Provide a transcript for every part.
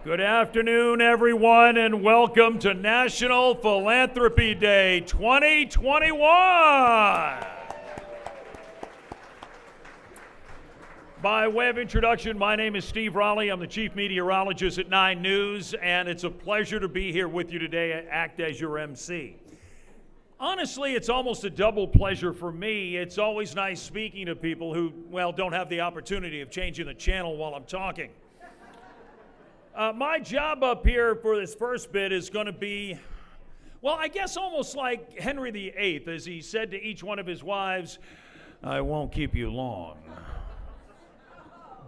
Good afternoon, everyone, and welcome to National Philanthropy Day 2021. By way of introduction, my name is Steve Raleigh. I'm the Chief Meteorologist at 9 News, and it's a pleasure to be here with you today and act as your MC. Honestly, it's almost a double pleasure for me. It's always nice speaking to people who, well, don't have the opportunity of changing the channel while I'm talking. My job up here for this first bit is going to be, well, I guess almost like Henry VIII, as he said to each one of his wives, "I won't keep you long."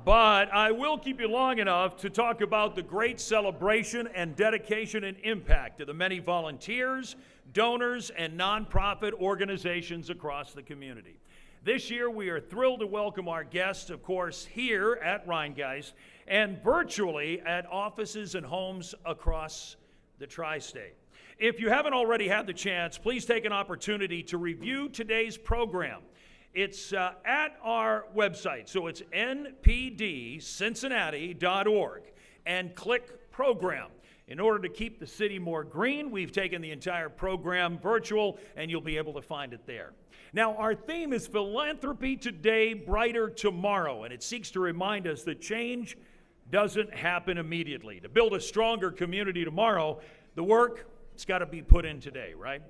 But I will keep you long enough to talk about the great celebration and dedication and impact of the many volunteers, donors, and nonprofit organizations across the community. This year, we are thrilled to welcome our guests, of course, here at Rheingeist and virtually at offices and homes across the tri-state. If you haven't already had the chance, please take an opportunity to review today's program. It's at our website, so it's npdcincinnati.org, and click Program. In order to keep the city more green, we've taken the entire program virtual, and you'll be able to find it there. Now, our theme is Philanthropy Today, Brighter Tomorrow, and it seeks to remind us that change doesn't happen immediately. To build a stronger community tomorrow, the work, it's got to be put in today, right?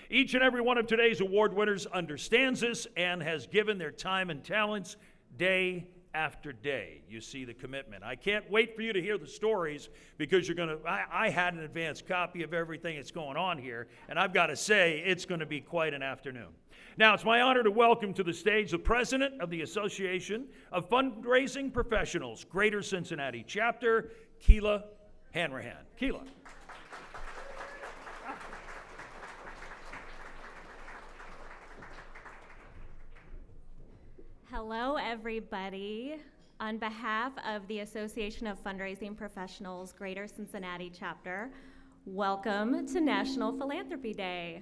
Each and every one of today's award winners understands this and has given their time and talents day after day. You see the commitment. I can't wait for you to hear the stories because I had an advanced copy of everything that's going on here, and I've got to say, it's going to be quite an afternoon. Now, it's my honor to welcome to the stage the president of the Association of Fundraising Professionals, Greater Cincinnati Chapter, Keela Hanrahan. Keela. Hello, everybody. On behalf of the Association of Fundraising Professionals, Greater Cincinnati Chapter, welcome to National Philanthropy Day.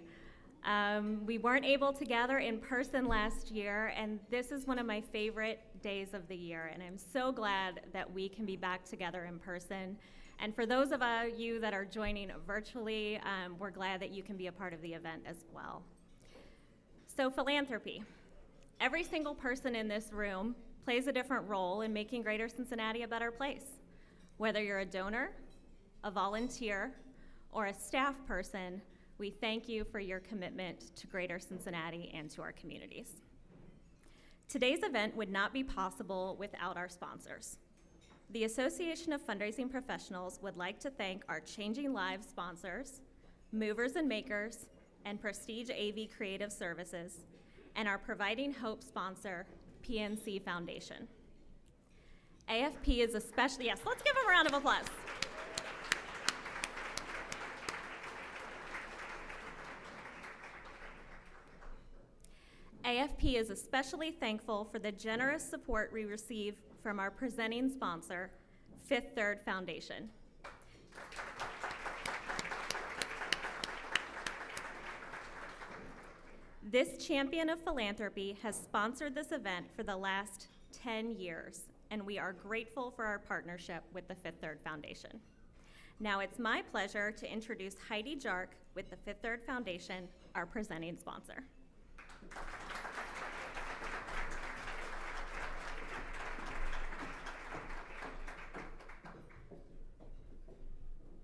We weren't able to gather in person last year, and this is one of my favorite days of the year, and I'm so glad that we can be back together in person. And for those of you that are joining virtually, we're glad that you can be a part of the event as well. So, philanthropy. Every single person in this room plays a different role in making Greater Cincinnati a better place. Whether you're a donor, a volunteer, or a staff person, we thank you for your commitment to Greater Cincinnati and to our communities. Today's event would not be possible without our sponsors. The Association of Fundraising Professionals would like to thank our Changing Lives sponsors, Movers and Makers, and Prestige AV Creative Services, and our Providing Hope sponsor, PNC Foundation. AFP is especially, yes, let's give them a round of applause. AFP is especially thankful for the generous support we receive from our presenting sponsor, Fifth Third Foundation. This champion of philanthropy has sponsored this event for the last 10 years, and we are grateful for our partnership with the Fifth Third Foundation. Now it's my pleasure to introduce Heidi Jark with the Fifth Third Foundation, our presenting sponsor.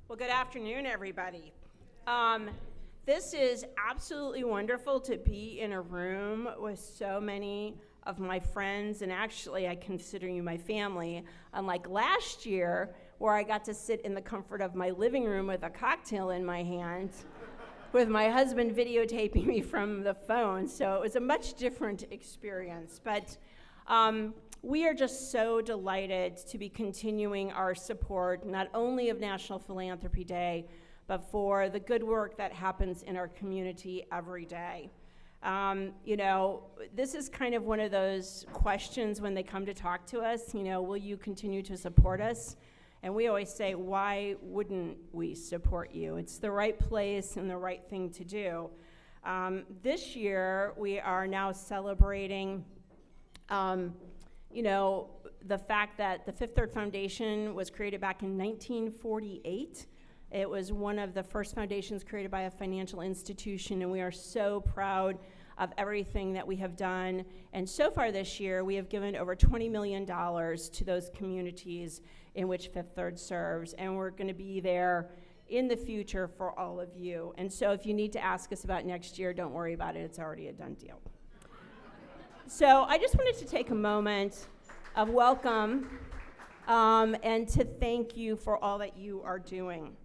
Well, good afternoon, everybody. This is absolutely wonderful to be in a room with so many of my friends, and actually I consider you my family, unlike last year where I got to sit in the comfort of my living room with a cocktail in my hand with my husband videotaping me from the phone, so it was a much different experience. But we are just so delighted to be continuing our support not only of National Philanthropy Day, but for the good work that happens in our community every day. This is kind of one of those questions when they come to talk to us, will you continue to support us? And we always say, why wouldn't we support you? It's the right place and the right thing to do. This year, we are now celebrating the fact that the Fifth Third Foundation was created back in 1948. It was one of the first foundations created by a financial institution, and we are so proud of everything that we have done. And so far this year, we have given over $20 million to those communities in which Fifth Third serves, and we're going to be there in the future for all of you. And so if you need to ask us about next year, don't worry about it. It's already a done deal. So I just wanted to take a moment of welcome and to thank you for all that you are doing.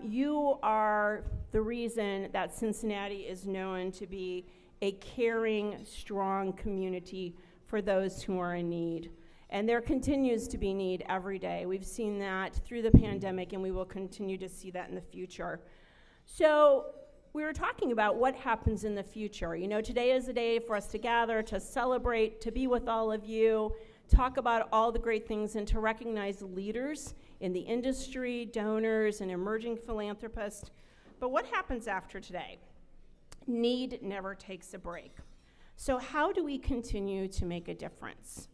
You are the reason that Cincinnati is known to be a caring, strong community for those who are in need. And there continues to be need every day. We've seen that through the pandemic, and we will continue to see that in the future. So we were talking about what happens in the future. Today is a day for us to gather, to celebrate, to be with all of you, talk about all the great things, and to recognize leaders in the industry, donors, and emerging philanthropists. But what happens after today? Need never takes a break. So how do we continue to make a difference?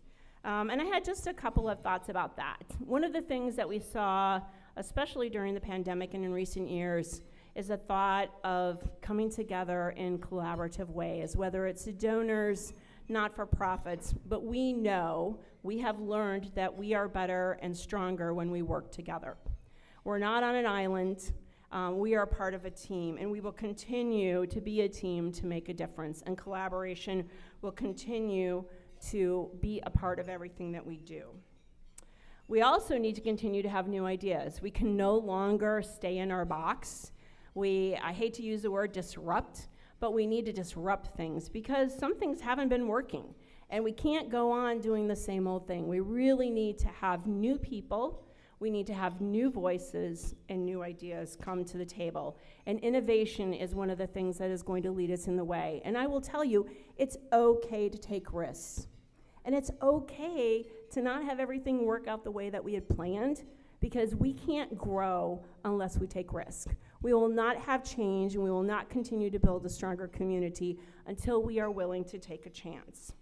And I had just a couple of thoughts about that. One of the things that we saw, especially during the pandemic and in recent years, is a thought of coming together in collaborative ways, whether it's donors, not-for-profits, but we have learned that we are better and stronger when we work together. We're not on an island. We are part of a team, and we will continue to be a team to make a difference, and collaboration will continue to be a part of everything that we do. We also need to continue to have new ideas. We can no longer stay in our box. I hate to use the word disrupt, but we need to disrupt things because some things haven't been working, and we can't go on doing the same old thing. We really need to have new people. We need to have new voices and new ideas come to the table. And innovation is one of the things that is going to lead us in the way. And I will tell you, it's okay to take risks. And it's okay to not have everything work out the way that we had planned, because we can't grow unless we take risk. We will not have change, and we will not continue to build a stronger community until we are willing to take a chance.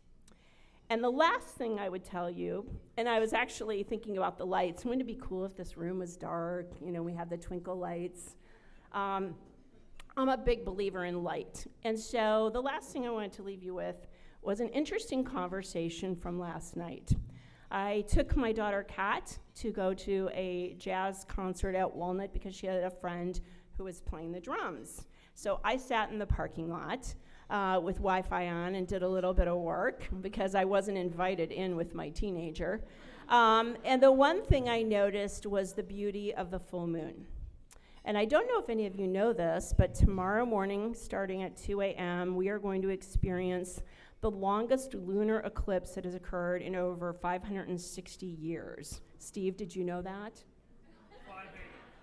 And the last thing I would tell you, and I was actually thinking about the lights. Wouldn't it be cool if this room was dark? We have the twinkle lights. I'm a big believer in light. And so the last thing I wanted to leave you with was an interesting conversation from last night. I took my daughter, Kat, to go to a jazz concert at Walnut because she had a friend who was playing the drums. So I sat in the parking lot with Wi-Fi on and did a little bit of work because I wasn't invited in with my teenager. And the one thing I noticed was the beauty of the full moon. And I don't know if any of you know this, but tomorrow morning, starting at 2 a.m., we are going to experience the longest lunar eclipse that has occurred in over 560 years. Steve, did you know that?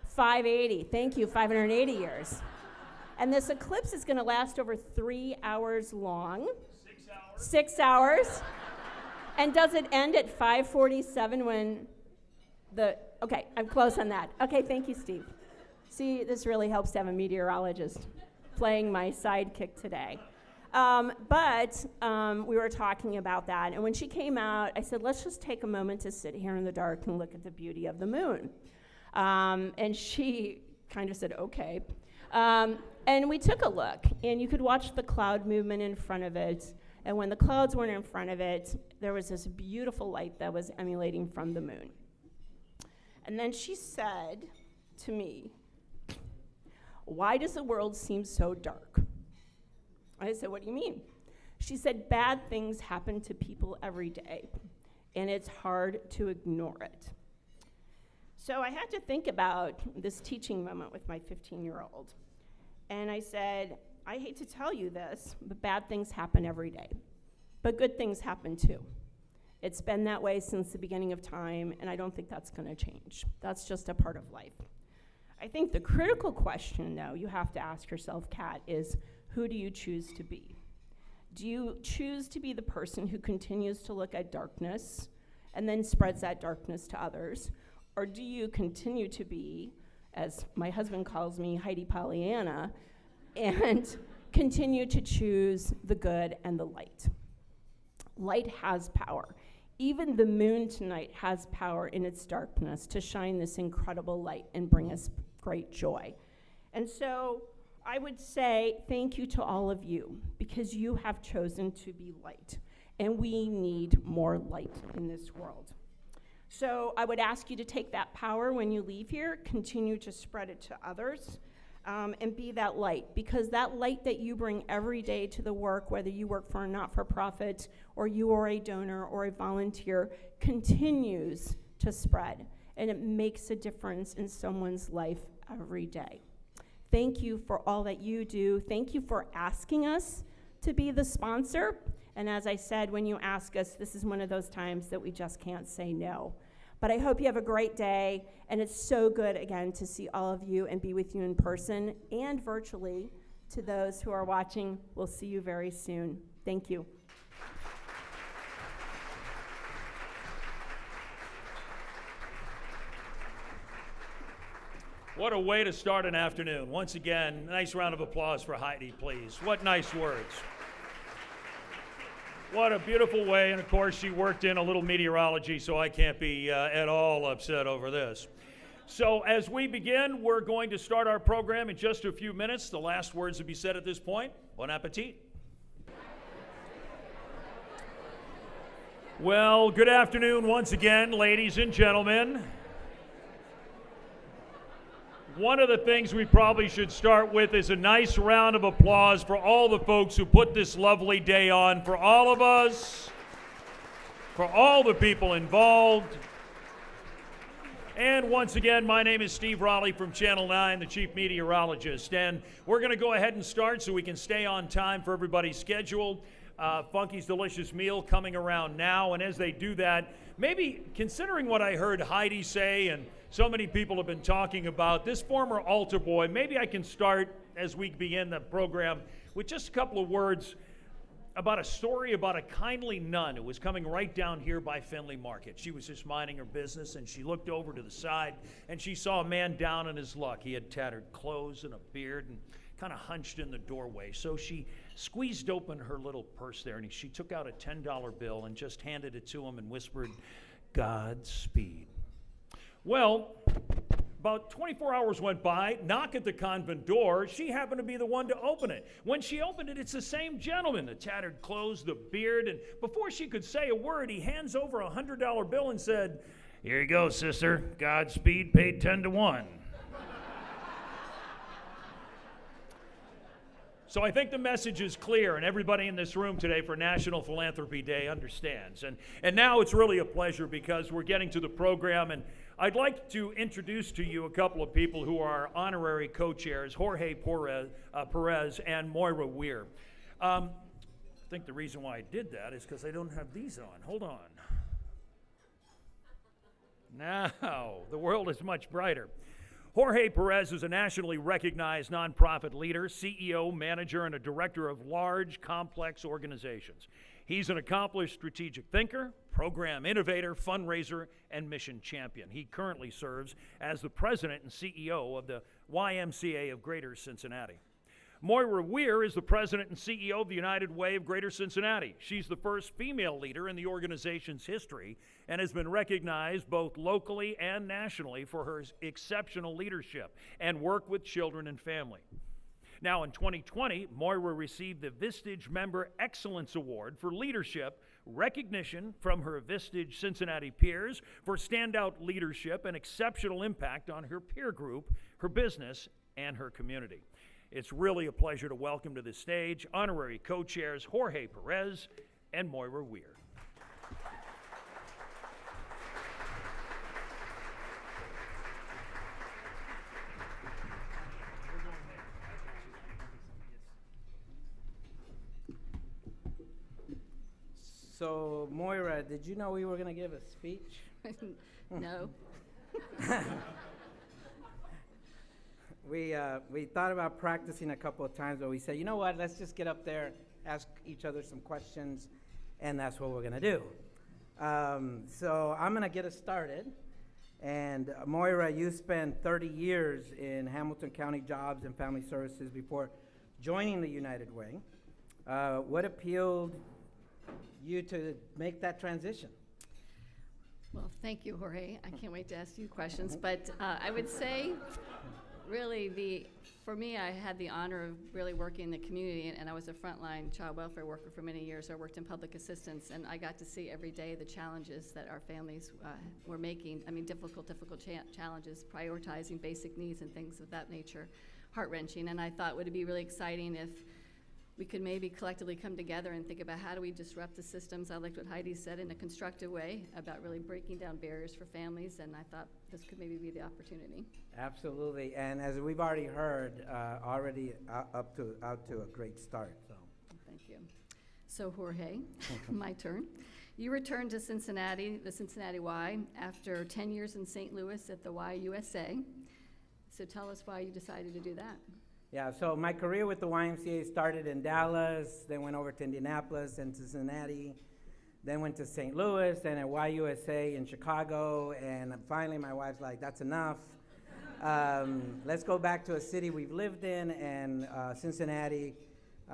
580. Thank you, 580 years. And this eclipse is going to last over 3 hours long. 6 hours. 6 hours. And does it end at 5:47 when okay, I'm close on that. Okay, thank you, Steve. See, this really helps to have a meteorologist playing my sidekick today. But we were talking about that, and when she came out, I said, let's just take a moment to sit here in the dark and look at the beauty of the moon. And she kind of said, okay. And we took a look, and you could watch the cloud movement in front of it, and when the clouds weren't in front of it, there was this beautiful light that was emanating from the moon. And then she said to me, why does the world seem so dark? I said, what do you mean? She said, bad things happen to people every day, and it's hard to ignore it. So I had to think about this teaching moment with my 15-year-old. And I said, I hate to tell you this, but bad things happen every day. But good things happen too. It's been that way since the beginning of time, and I don't think that's going to change. That's just a part of life. I think the critical question, though, you have to ask yourself, Kat, is who do you choose to be? Do you choose to be the person who continues to look at darkness and then spreads that darkness to others? Or do you continue to be, as my husband calls me, Heidi Pollyanna, and continue to choose the good and the light? Light has power. Even the moon tonight has power in its darkness to shine this incredible light and bring us great joy. And so I would say thank you to all of you, because you have chosen to be light, and we need more light in this world. So I would ask you to take that power when you leave here, continue to spread it to others, and be that light, because that light that you bring every day to the work, whether you work for a not-for-profit or you are a donor or a volunteer, continues to spread, and it makes a difference in someone's life every day. Thank you for all that you do. Thank you for asking us to be the sponsor. And as I said, when you ask us, this is one of those times that we just can't say no. But I hope you have a great day, and it's so good, again, to see all of you and be with you in person and virtually. To those who are watching, we'll see you very soon. Thank you. What a way to start an afternoon. Once again, nice round of applause for Heidi, please. What nice words. What a beautiful way, and of course she worked in a little meteorology, so I can't be at all upset over this. So as we begin, we're going to start our program in just a few minutes. The last words to be said at this point. Bon appetit. Well, good afternoon once again, ladies and gentlemen. One of the things we probably should start with is a nice round of applause for all the folks who put this lovely day on, for all of us, for all the people involved. And once again, my name is Steve Raleigh from Channel 9, the Chief Meteorologist. And we're going to go ahead and start so we can stay on time for everybody's schedule. Funky's Delicious Meal coming around now. And as they do that, maybe considering what I heard Heidi say and so many people have been talking about, this former altar boy, maybe I can start as we begin the program with just a couple of words about a story about a kindly nun who was coming right down here by Findlay Market. She was just minding her business, and she looked over to the side, and she saw a man down on his luck. He had tattered clothes and a beard and kind of hunched in the doorway. So she squeezed open her little purse there, and she took out a $10 bill and just handed it to him and whispered, "Godspeed." Well, about 24 hours went by, knock at the convent door. She happened to be the one to open it. When she opened it, it's the same gentleman, the tattered clothes, the beard, and before she could say a word, he hands over a $100 bill and said, "Here you go, sister. Godspeed, paid 10 to 1. So I think the message is clear, and everybody in this room today for National Philanthropy Day understands. And now it's really a pleasure because we're getting to the program, and I'd like to introduce to you a couple of people who are honorary co-chairs, Jorge Perez and Moira Weir. I think the reason why I did that is because I don't have these on. Hold on. Now, the world is much brighter. Jorge Perez is a nationally recognized nonprofit leader, CEO, manager, and a director of large, complex organizations. He's an accomplished strategic thinker, program innovator, fundraiser, and mission champion. He currently serves as the president and CEO of the YMCA of Greater Cincinnati. Moira Weir is the president and CEO of the United Way of Greater Cincinnati. She's the first female leader in the organization's history and has been recognized both locally and nationally for her exceptional leadership and work with children and family. Now, in 2020, Moira received the Vistage Member Excellence Award for leadership recognition from her Vistage Cincinnati peers for standout leadership and exceptional impact on her peer group, her business, and her community. It's really a pleasure to welcome to the stage honorary co-chairs Jorge Perez and Moira Weir. So, Moira, did you know we were going to give a speech? No. We thought about practicing a couple of times, but we said, you know what, let's just get up there, ask each other some questions, and that's what we're going to do. So I'm going to get us started. And Moira, you spent 30 years in Hamilton County Jobs and Family Services before joining the United Way. What appealed you to make that transition? Well, thank you, Jorge. I can't wait to ask you questions. But I would say, really, for me, I had the honor of really working in the community, and I was a frontline child welfare worker for many years. I worked in public assistance, and I got to see every day the challenges that our families were making. I mean, difficult challenges, prioritizing basic needs and things of that nature, heart-wrenching. And I thought, would it be really exciting if we could maybe collectively come together and think about how do we disrupt the systems. I liked what Heidi said in a constructive way about really breaking down barriers for families, and I thought this could maybe be the opportunity. Absolutely, and as we've already heard, out to a great start. So. Thank you. So Jorge, my turn. You returned to Cincinnati, the Cincinnati Y, after 10 years in St. Louis at the Y USA. So tell us why you decided to do that. Yeah, so my career with the YMCA started in Dallas, then went over to Indianapolis and Cincinnati, then went to St. Louis, then at YUSA in Chicago, and finally my wife's like, that's enough. Let's go back to a city we've lived in, and Cincinnati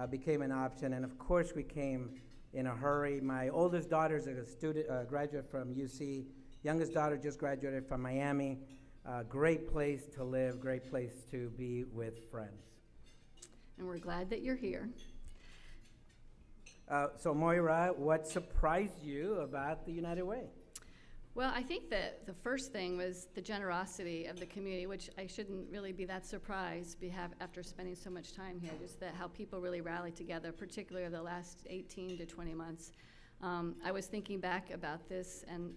became an option, and of course we came in a hurry. My oldest daughter's a graduate from UC, youngest daughter just graduated from Miami. Great place to live, great place to be with friends. And we're glad that you're here. So Moira, what surprised you about the United Way? Well, I think that the first thing was the generosity of the community, which I shouldn't really be that surprised after spending so much time here, just that how people really rallied together, particularly over the last 18 to 20 months. I was thinking back about this, and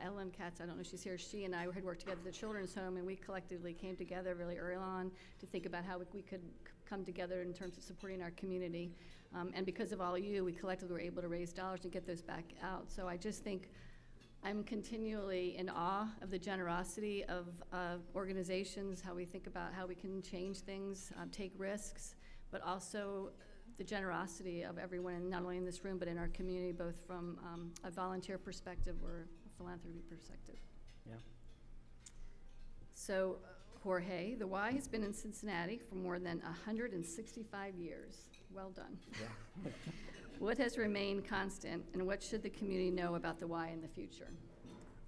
Ellen Katz, I don't know if she's here, she and I had worked together at the Children's Home, and we collectively came together really early on to think about how we could come together in terms of supporting our community. And because of all you, we collectively were able to raise dollars and get those back out. So I just think I'm continually in awe of the generosity of organizations, how we think about how we can change things, take risks, but also the generosity of everyone, not only in this room, but in our community, both from a volunteer perspective or a philanthropy perspective. Yeah. So, Jorge, the Y has been in Cincinnati for more than 165 years. Well done. Yeah. What has remained constant, and what should the community know about the Y in the future?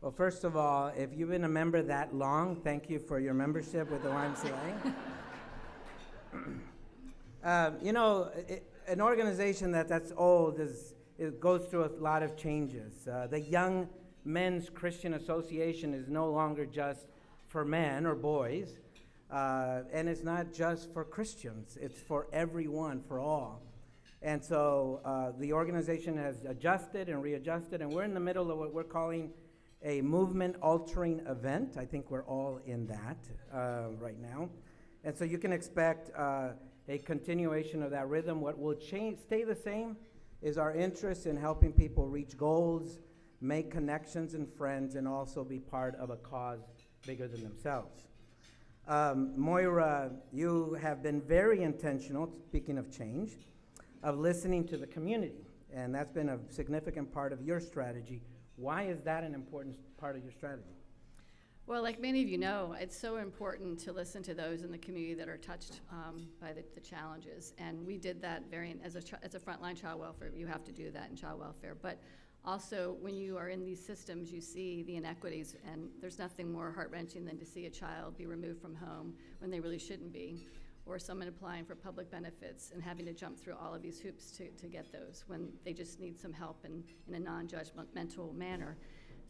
Well, first of all, if you've been a member that long, thank you for your membership with the YMCA. An organization that's old it goes through a lot of changes. The Young Men's Christian Association is no longer just for men or boys, and it's not just for Christians. It's for everyone, for all. And so the organization has adjusted and readjusted, and we're in the middle of what we're calling a movement-altering event. I think we're all in that right now. And so you can expect a continuation of that rhythm. What will stay the same is our interest in helping people reach goals, make connections and friends, and also be part of a cause bigger than themselves. Moira, you have been very intentional, speaking of change, of listening to the community, and that's been a significant part of your strategy. Why is that an important part of your strategy? Well, like many of you know, it's so important to listen to those in the community that are touched by the challenges. And we did that as a frontline child welfare. You have to do that in child welfare. But also, when you are in these systems, you see the inequities. And there's nothing more heart-wrenching than to see a child be removed from home when they really shouldn't be, or someone applying for public benefits and having to jump through all of these hoops to get those when they just need some help in a non-judgmental manner.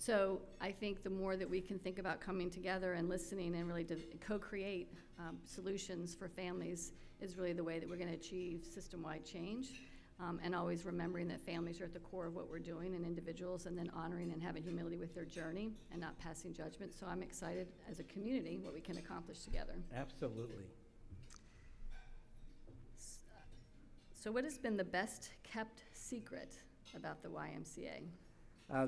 So I think the more that we can think about coming together and listening and really co-create solutions for families is really the way that we're going to achieve system-wide change, and always remembering that families are at the core of what we're doing, and individuals, and then honoring and having humility with their journey and not passing judgment. So I'm excited as a community what we can accomplish together. Absolutely. So what has been the best kept secret about the YMCA?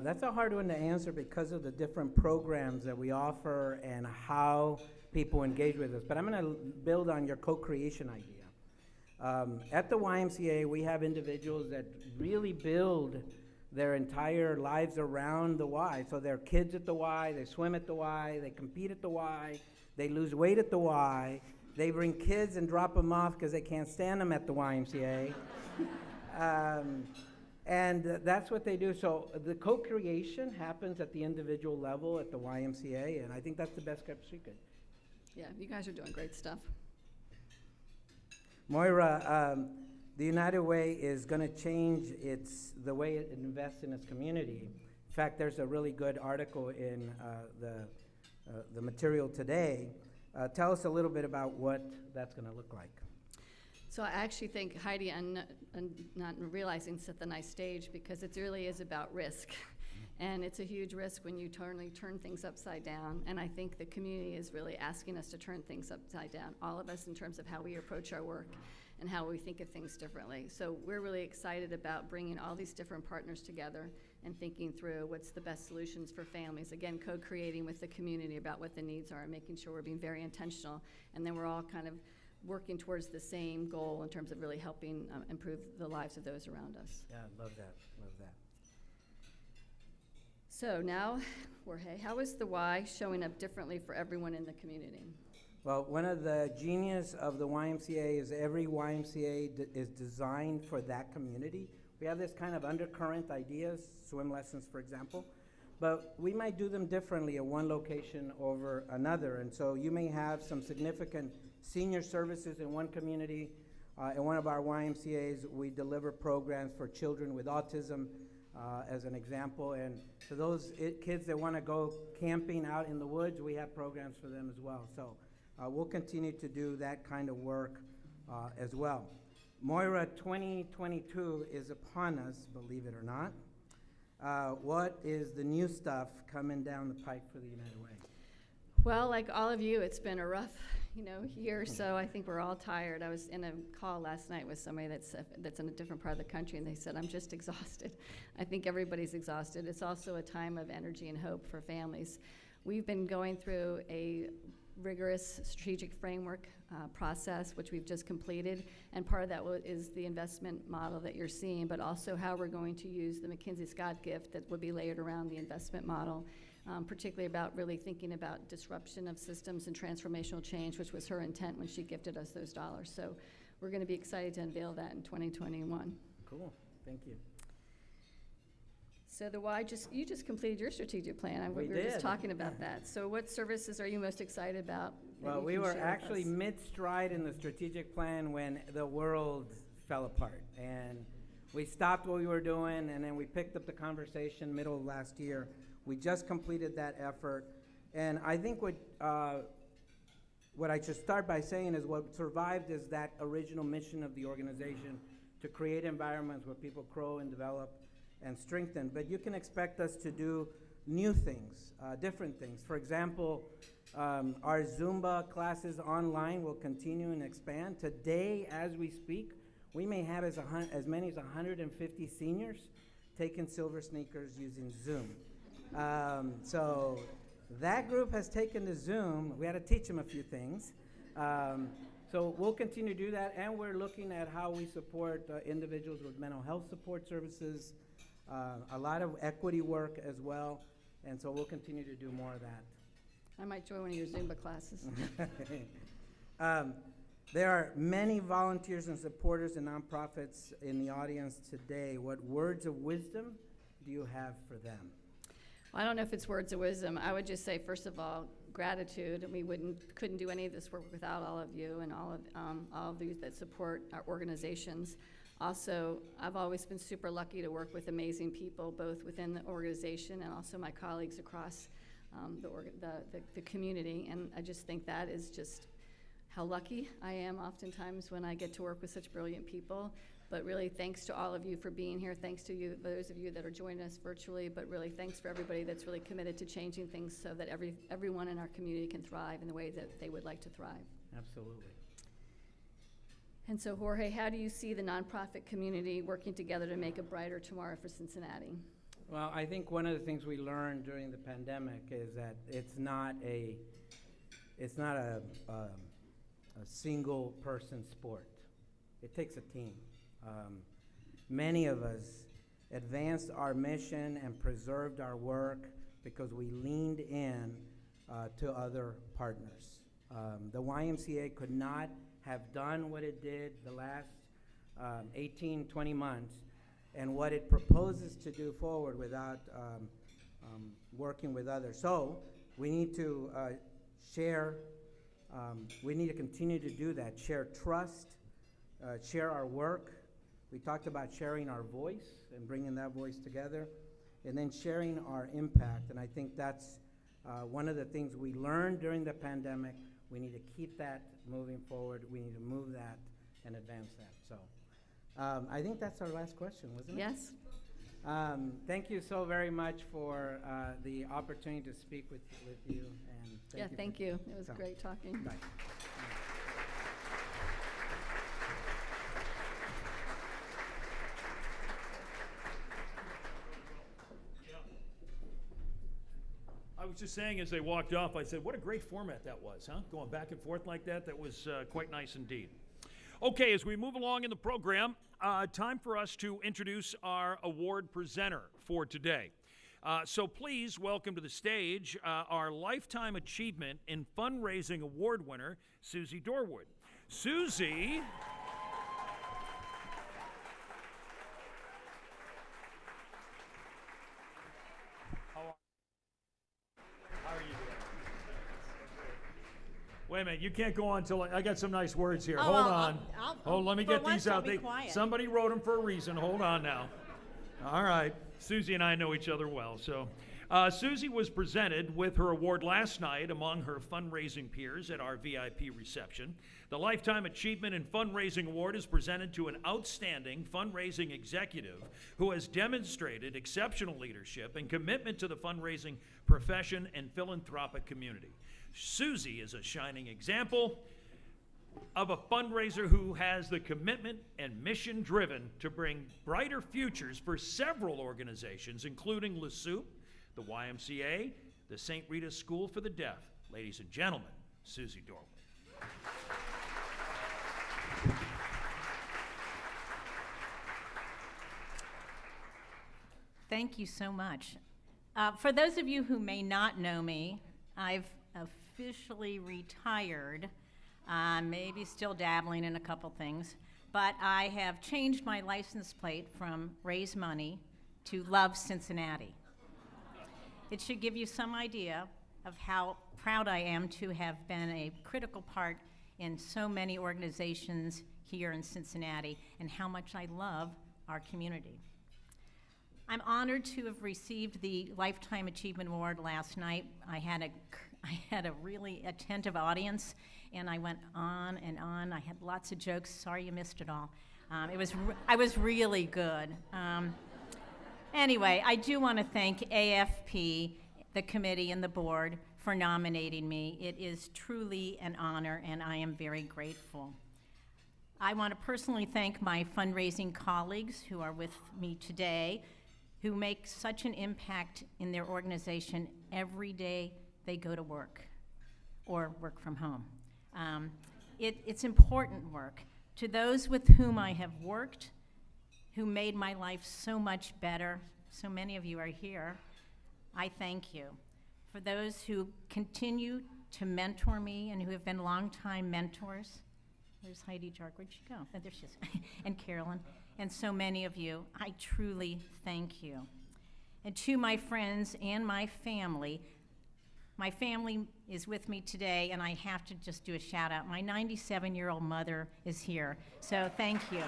That's a hard one to answer because of the different programs that we offer and how people engage with us. But I'm going to build on your co-creation idea. At the YMCA, we have individuals that really build their entire lives around the Y. So they're kids at the Y, they swim at the Y, they compete at the Y, they lose weight at the Y, they bring kids and drop them off because they can't stand them at the YMCA. And that's what they do. So the co-creation happens at the individual level at the YMCA, and I think that's the best kept secret. Yeah, you guys are doing great stuff. Moira, the United Way is going to change the way it invests in its community. In fact, there's a really good article in the material today. Tell us a little bit about what that's going to look like. So I actually think Heidi, and not realizing, set the nice stage, because it really is about risk. And it's a huge risk when you turn things upside down. And I think the community is really asking us to turn things upside down, all of us, in terms of how we approach our work and how we think of things differently. So we're really excited about bringing all these different partners together and thinking through what's the best solutions for families. Again, co-creating with the community about what the needs are and making sure we're being very intentional. And then we're all kind of working towards the same goal in terms of really helping improve the lives of those around us. Yeah, love that, love that. So now, Jorge, how is the Y showing up differently for everyone in the community? Well, one of the genius of the YMCA is every YMCA is designed for that community. We have this kind of undercurrent ideas, swim lessons, for example, but we might do them differently at one location over another. And so you may have some significant senior services in one community. In one of our YMCAs, we deliver programs for children with autism, as an example. And for those kids that want to go camping out in the woods, we have programs for them as well. So we'll continue to do that kind of work as well. Moira, 2022 is upon us, believe it or not. What is the new stuff coming down the pike for the United Way? Well, like all of you, it's been a rough, year, so I think we're all tired. I was in a call last night with somebody that's in a different part of the country, and they said, I'm just exhausted. I think everybody's exhausted. It's also a time of energy and hope for families. We've been going through a rigorous strategic framework process, which we've just completed, and part of that is the investment model that you're seeing, but also how we're going to use the McKinsey Scott gift that would be layered around the investment model, particularly about really thinking about disruption of systems and transformational change, which was her intent when she gifted us those dollars. So we're going to be excited to unveil that in 2021. Cool, thank you. So you just completed your strategic plan. We were just talking about that. So what services are you most excited about? Well, we were actually mid-stride in the strategic plan when the world fell apart. And we stopped what we were doing, and then we picked up the conversation middle of last year. We just completed that effort. And I think what I should start by saying is what survived is that original mission of the organization to create environments where people grow and develop and strengthen. But you can expect us to do new things, different things. For example, our Zumba classes online will continue and expand. Today, as we speak, we may have as many as 150 seniors taking silver sneakers using Zoom. So that group has taken to Zoom. We had to teach them a few things. So we'll continue to do that, and we're looking at how we support individuals with mental health support services, a lot of equity work as well, and so we'll continue to do more of that. I might join one of your Zumba classes. There are many volunteers and supporters and nonprofits in the audience today. What words of wisdom do you have for them? Well, I don't know if it's words of wisdom. I would just say, first of all, gratitude. And we couldn't do any of this work without all of you and all of you that support our organizations. Also, I've always been super lucky to work with amazing people, both within the organization and also my colleagues across the community. And I just think that is just how lucky I am oftentimes when I get to work with such brilliant people. But really, thanks to all of you for being here. Thanks to you, those of you that are joining us virtually. But really, thanks for everybody that's really committed to changing things so that everyone in our community can thrive in the way that they would like to thrive. Absolutely. And so, Jorge, how do you see the nonprofit community working together to make a brighter tomorrow for Cincinnati? Well, I think one of the things we learned during the pandemic is that it's not a single person sport. It takes a team. Many of us advanced our mission and preserved our work because we leaned in to other partners. The YMCA could not have done what it did the last 18, 20 months and what it proposes to do forward without working with others. So we need to share, we need to continue to do that, share trust, share our work. We talked about sharing our voice and bringing that voice together, and then sharing our impact. And I think that's one of the things we learned during the pandemic. We need to keep that moving forward. We need to move that and advance that. So I think that's our last question, wasn't it? Yes. Thank you so very much for the opportunity to speak with you. And Yeah, thank you. It was great talking. Bye. I was just saying as they walked off, I said, what a great format that was, huh? Going back and forth like that, that was quite nice indeed. Okay, as we move along in the program, time for us to introduce our award presenter for today. So please welcome to the stage our Lifetime Achievement in Fundraising Award winner, Susie Dorwood. Susie... Wait a minute, you can't go on until I got some nice words here. Hold on. Let me get these out. Somebody wrote them for a reason. Hold on now. All right. Susie and I know each other well. So Susie was presented with her award last night among her fundraising peers at our VIP reception. The Lifetime Achievement in Fundraising Award is presented to an outstanding fundraising executive who has demonstrated exceptional leadership and commitment to the fundraising profession and philanthropic community. Susie is a shining example of a fundraiser who has the commitment and mission driven to bring brighter futures for several organizations, including Le Soup, the YMCA, the St. Rita's School for the Deaf. Ladies and gentlemen, Susie Dorwood. Thank you so much. For those of you who may not know me, I've officially retired, maybe still dabbling in a couple things, but I have changed my license plate from Raise Money to Love Cincinnati. It should give you some idea of how proud I am to have been a critical part in so many organizations here in Cincinnati and how much I love our community. I'm honored to have received the Lifetime Achievement Award last night. I had a really attentive audience, and I went on and on. I had lots of jokes. Sorry you missed it all. I was really good. Anyway, I do want to thank AFP, the committee, and the board for nominating me. It is truly an honor, and I am very grateful. I want to personally thank my fundraising colleagues who are with me today, who make such an impact in their organization every day they go to work or work from home. It's important work. To those with whom I have worked, who made my life so much better, so many of you are here, I thank you. For those who continue to mentor me and who have been longtime mentors, there's Heidi Jark, where'd she go? Oh, there she is, and Carolyn, and so many of you, I truly thank you. And to my friends and my family is with me today, and I have to just do a shout out. My 97-year-old mother is here, so thank you.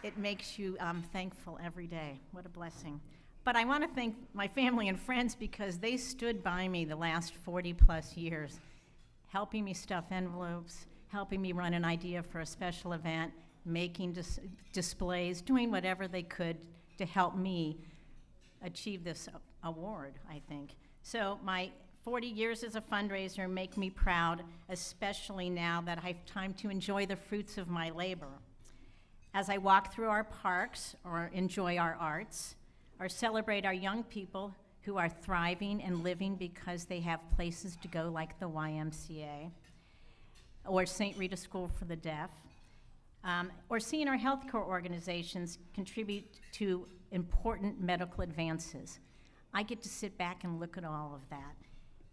It makes you thankful every day. What a blessing. But I want to thank my family and friends because they stood by me the last 40 plus years, helping me stuff envelopes, helping me run an idea for a special event, making displays, doing whatever they could to help me achieve this award, I think. So my 40 years as a fundraiser make me proud, especially now that I have time to enjoy the fruits of my labor. As I walk through our parks or enjoy our arts, or celebrate our young people who are thriving and living because they have places to go like the YMCA, or St. Rita's School for the Deaf, or seeing our healthcare organizations contribute to important medical advances. I get to sit back and look at all of that.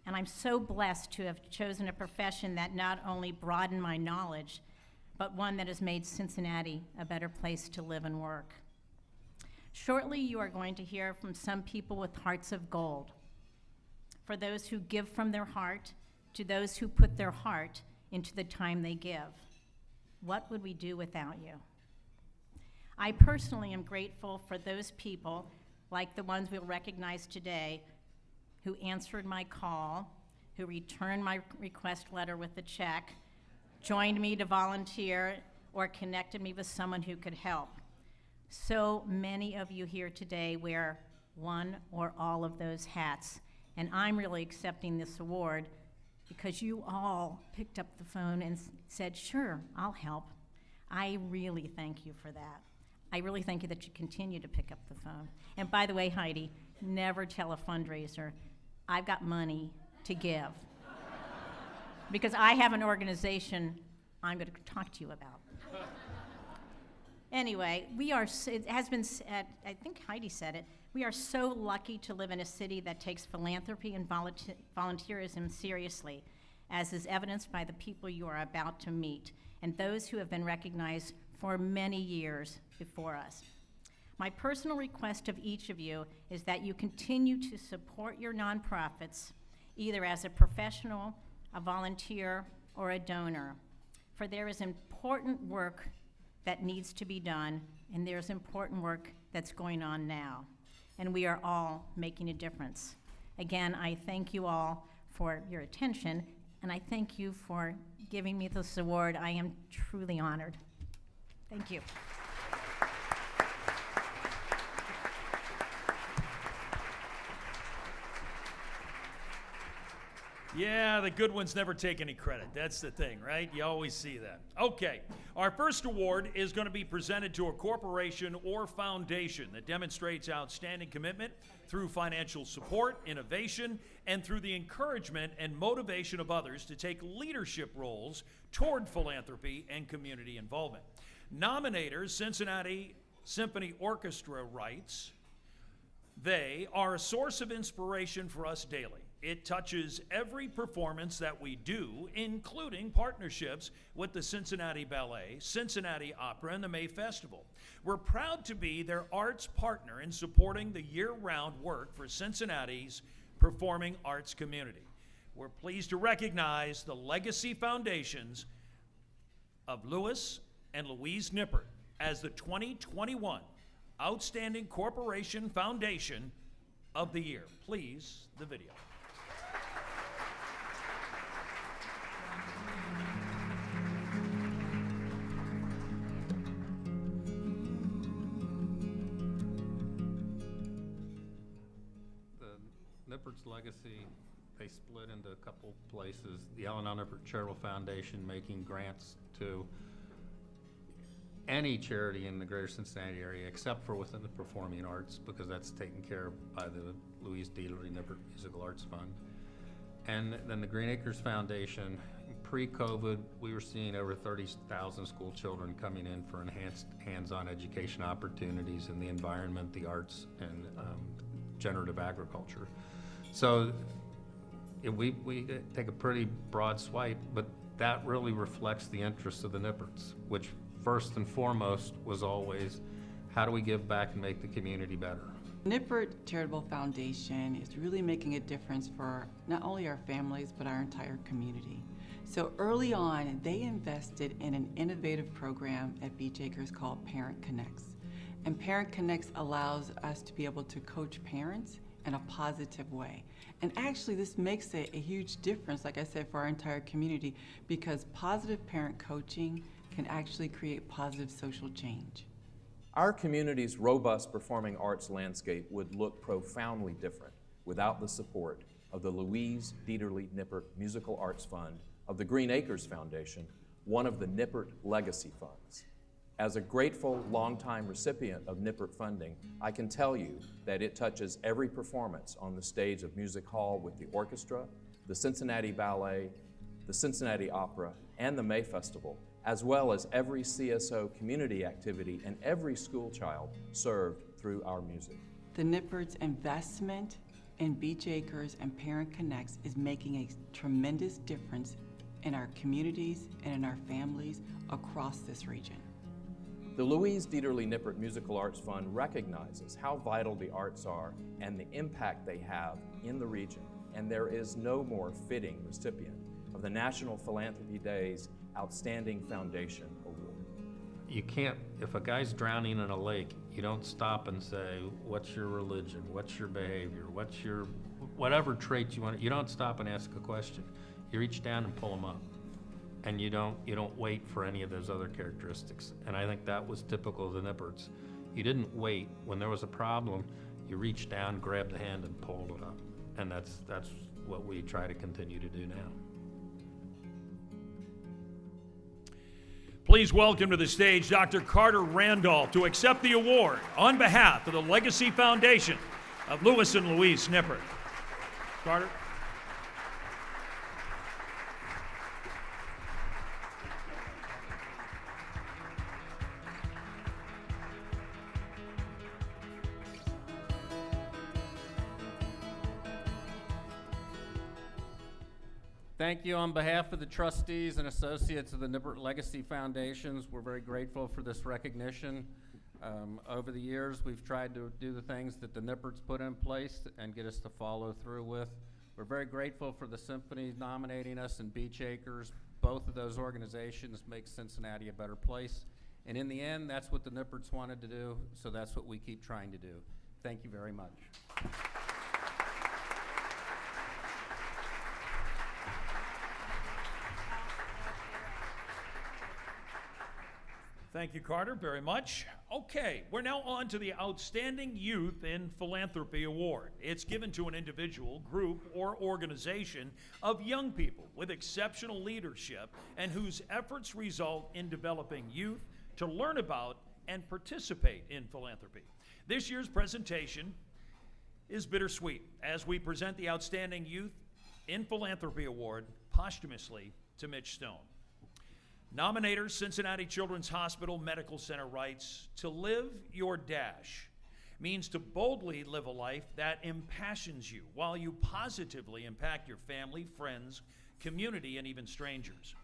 And I'm so blessed to have chosen a profession that not only broadened my knowledge, but one that has made Cincinnati a better place to live and work. Shortly, you are going to hear from some people with hearts of gold. For those who give from their heart, to those who put their heart into the time they give. What would we do without you? I personally am grateful for those people, like the ones we'll recognize today, who answered my call, who returned my request letter with a check, joined me to volunteer, or connected me with someone who could help. So many of you here today wear one or all of those hats, and I'm really accepting this award because you all picked up the phone and said, sure, I'll help. I really thank you for that. I really thank you that you continue to pick up the phone. And by the way, Heidi, never tell a fundraiser, I've got money to give. Because I have an organization I'm going to talk to you about. Anyway, it has been said, I think Heidi said it, we are so lucky to live in a city that takes philanthropy and volunteerism seriously, as is evidenced by the people you are about to meet, and those who have been recognized for many years before us. My personal request of each of you is that you continue to support your nonprofits, either as a professional, a volunteer, or a donor, for there is important work that needs to be done, and there's important work that's going on now, and we are all making a difference. Again, I thank you all for your attention, and I thank you for giving me this award. I am truly honored. Thank you. Yeah, the good ones never take any credit. That's the thing, right? You always see that. Okay, our first award is going to be presented to a corporation or foundation that demonstrates outstanding commitment through financial support, innovation, and through the encouragement and motivation of others to take leadership roles toward philanthropy and community involvement. Nominators, Cincinnati Symphony Orchestra writes, they are a source of inspiration for us daily. It touches every performance that we do, including partnerships with the Cincinnati Ballet, Cincinnati Opera, and the May Festival. We're proud to be their arts partner in supporting the year-round work for Cincinnati's performing arts community. We're pleased to recognize the legacy foundations of Louis and Louise Nippert as the 2021 Outstanding Corporation Foundation of the Year. Please, the video. Nippert's legacy, they split into a couple places. The Ellen L. Nippert Charitable Foundation making grants to any charity in the greater Cincinnati area except for within the performing arts, because that's taken care of by the Louise Dieterle Nippert Musical Arts Fund. And then the Green Acres Foundation, pre-COVID, we were seeing over 30,000 school children coming in for enhanced hands-on education opportunities in the environment, the arts, and generative agriculture. So we take a pretty broad swipe, but that really reflects the interests of the Nipperts, which first and foremost was always, how do we give back and make the community better? Nippert Charitable Foundation is really making a difference for not only our families, but our entire community. So early on, they invested in an innovative program at Beach Acres called Parent Connects. And Parent Connects allows us to be able to coach parents in a positive way. And actually this makes a huge difference, like I said, for our entire community, because positive parent coaching can actually create positive social change. Our community's robust performing arts landscape would look profoundly different without the support of the Louise Dieterle Nippert Musical Arts Fund of the Green Acres Foundation, one of the Nippert Legacy Funds. As a grateful, longtime recipient of Nippert funding, I can tell you that it touches every performance on the stage of Music Hall with the orchestra, the Cincinnati Ballet, the Cincinnati Opera, and the May Festival, as well as every CSO community activity and every school child served through our music. The Nippert's investment and Beach Acres and Parent Connects is making a tremendous difference in our communities and in our families across this region. The Louise Dieterle Nippert Musical Arts Fund recognizes how vital the arts are and the impact they have in the region, and there is no more fitting recipient of the National Philanthropy Day's Outstanding Foundation Award. You can't, if a guy's drowning in a lake, you don't stop and say, what's your religion, what's your behavior, what's your, whatever traits you want, you don't stop and ask a question. You reach down and pull them up. And you don't wait for any of those other characteristics. And I think that was typical of the Nipperts. You didn't wait. When there was a problem, you reached down, grabbed the hand, and pulled it up. And that's what we try to continue to do now. Please welcome to the stage Dr. Carter Randolph to accept the award on behalf of the Legacy Foundation of Louis and Louise Nippert. Carter. Thank you on behalf of the trustees and associates of the Nippert Legacy Foundations. We're very grateful for this recognition. Over the years, we've tried to do the things that the Nipperts put in place and get us to follow through with. We're very grateful for the symphony nominating us and Beach Acres. Both of those organizations make Cincinnati a better place. And in the end, that's what the Nipperts wanted to do, so that's what we keep trying to do. Thank you very much. Thank you, Carter, very much. Okay, we're now on to the Outstanding Youth in Philanthropy Award. It's given to an individual, group, or organization of young people with exceptional leadership and whose efforts result in developing youth to learn about and participate in philanthropy. This year's presentation is bittersweet as we present the Outstanding Youth in Philanthropy Award posthumously to Mitch Stone. Nominators, Cincinnati Children's Hospital Medical Center writes, "To live your dash means to boldly live a life that impassions you while you positively impact your family, friends, community, and even strangers.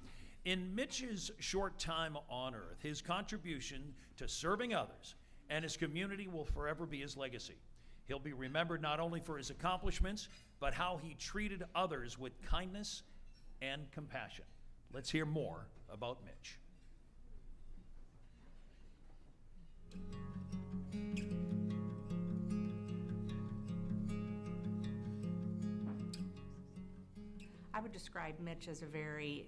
In Mitch's short time on earth, his contribution to serving others and his community will forever be his legacy. He'll be remembered not only for his accomplishments, but how he treated others with kindness and compassion." Let's hear more about Mitch. I would describe Mitch as a very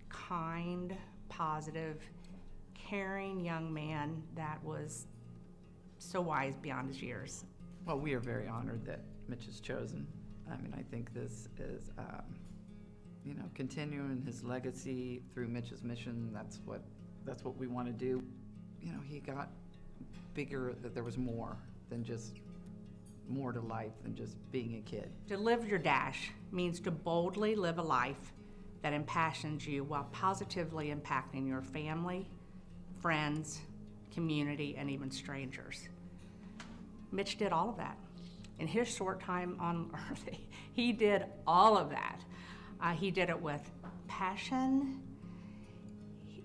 kind, positive, caring young man that was so wise beyond his years. Well, we are very honored that Mitch is chosen. I mean, I think this is, continuing his legacy through Mitch's mission. That's what we want to do. He got bigger, that there was more to life than just being a kid. To live your dash means to boldly live a life that impassions you while positively impacting your family, friends, community, and even strangers. Mitch did all of that. In his short time on earth, he did all of that. He did it with passion,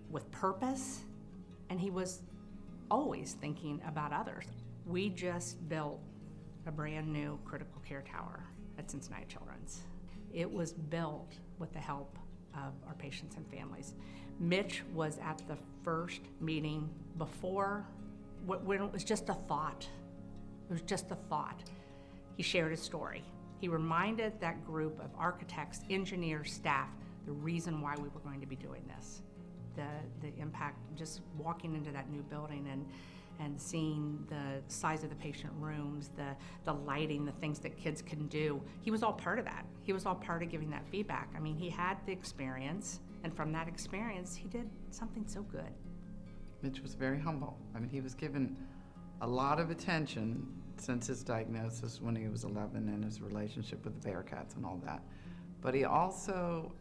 with purpose, and he was always thinking about others. We just built a brand new critical care tower at Cincinnati Children's. It was built with the help of our patients and families. Mitch was at the first meeting before, when it was just a thought. It was just a thought. He shared his story. He reminded that group of architects, engineers, staff, the reason why we were going to be doing this. The impact, just walking into that new building and seeing the size of the patient rooms, the lighting, the things that kids can do. He was all part of that. He was all part of giving that feedback. I mean, he had the experience, and from that experience, he did something so good. Mitch was very humble. I mean, he was given a lot of attention since his diagnosis when he was 11 and his relationship with the Bearcats and all that. But he also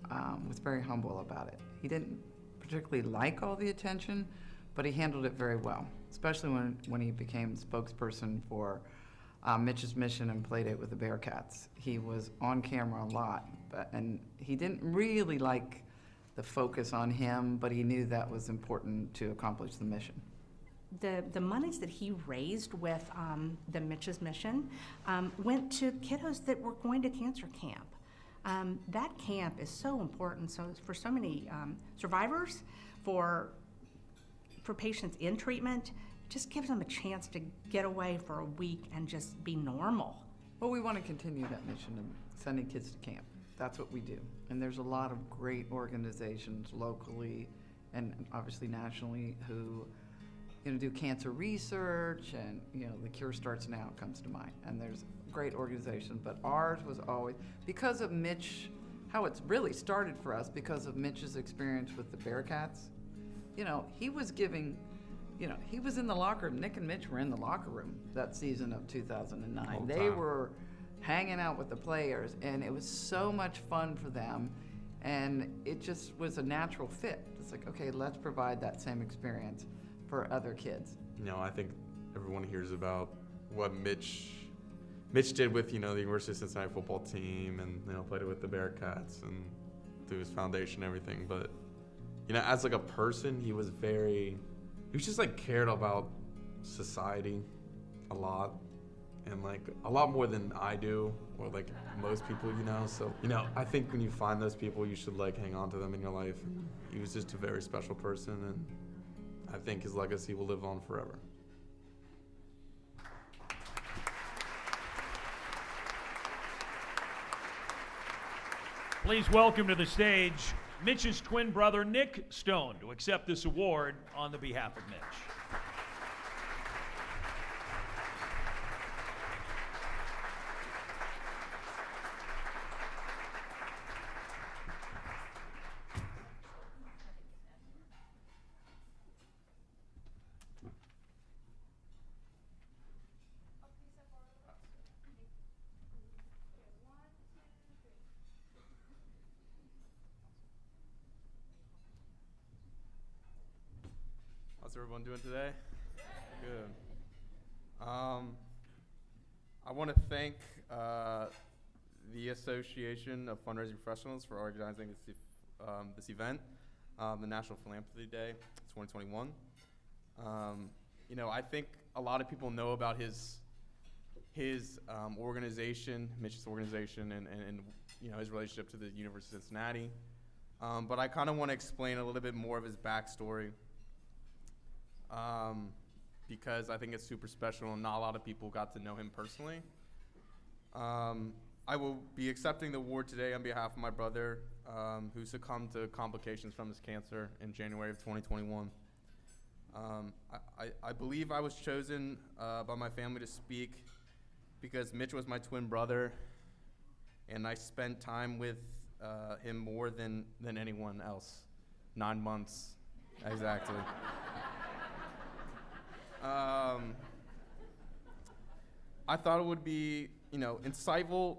was very humble about it. He didn't particularly like all the attention, but he handled it very well, especially when he became spokesperson for Mitch's Mission and Playdate with the Bearcats. He was on camera a lot, and he didn't really like the focus on him, but he knew that was important to accomplish the mission. The monies that he raised with the Mitch's Mission went to kiddos that were going to cancer camp. That camp is so important. So for so many survivors, for patients in treatment, just gives them a chance to get away for a week and just be normal. Well, we want to continue that mission of sending kids to camp. That's what we do. And there's a lot of great organizations locally and obviously nationally who do cancer research, and The Cure Starts Now comes to mind. And there's great organizations, but ours was always, because of Mitch, how it's really started for us, because of Mitch's experience with the Bearcats. He was giving, he was in the locker room. Nick and Mitch were in the locker room that season of 2009. They were hanging out with the players, and it was so much fun for them, and it just was a natural fit. It's like, okay, let's provide that same experience for other kids. I think everyone hears about what Mitch did with, the University of Cincinnati football team, and, played it with the Bearcats and through his foundation and everything. But, as like a person, he was just like cared about society a lot, and like a lot more than I do, or like most people, So, I think when you find those people, you should like hang on to them in your life. And he was just a very special person, and I think his legacy will live on forever. Please welcome to the stage Mitch's twin brother, Nick Stone, to accept this award on the behalf of Mitch. How's everyone doing today? Good. I want to thank the Association of Fundraising Professionals for organizing this event, the National Philanthropy Day 2021. I think a lot of people know about his organization, Mitch's organization, and his relationship to the University of Cincinnati. But I kind of want to explain a little bit more of his backstory. Because I think it's super special and not a lot of people got to know him personally. I will be accepting the award today on behalf of my brother, who succumbed to complications from his cancer in January of 2021. I believe I was chosen by my family to speak because Mitch was my twin brother, and I spent time with him more than anyone else. 9 months, exactly. I thought it would be, insightful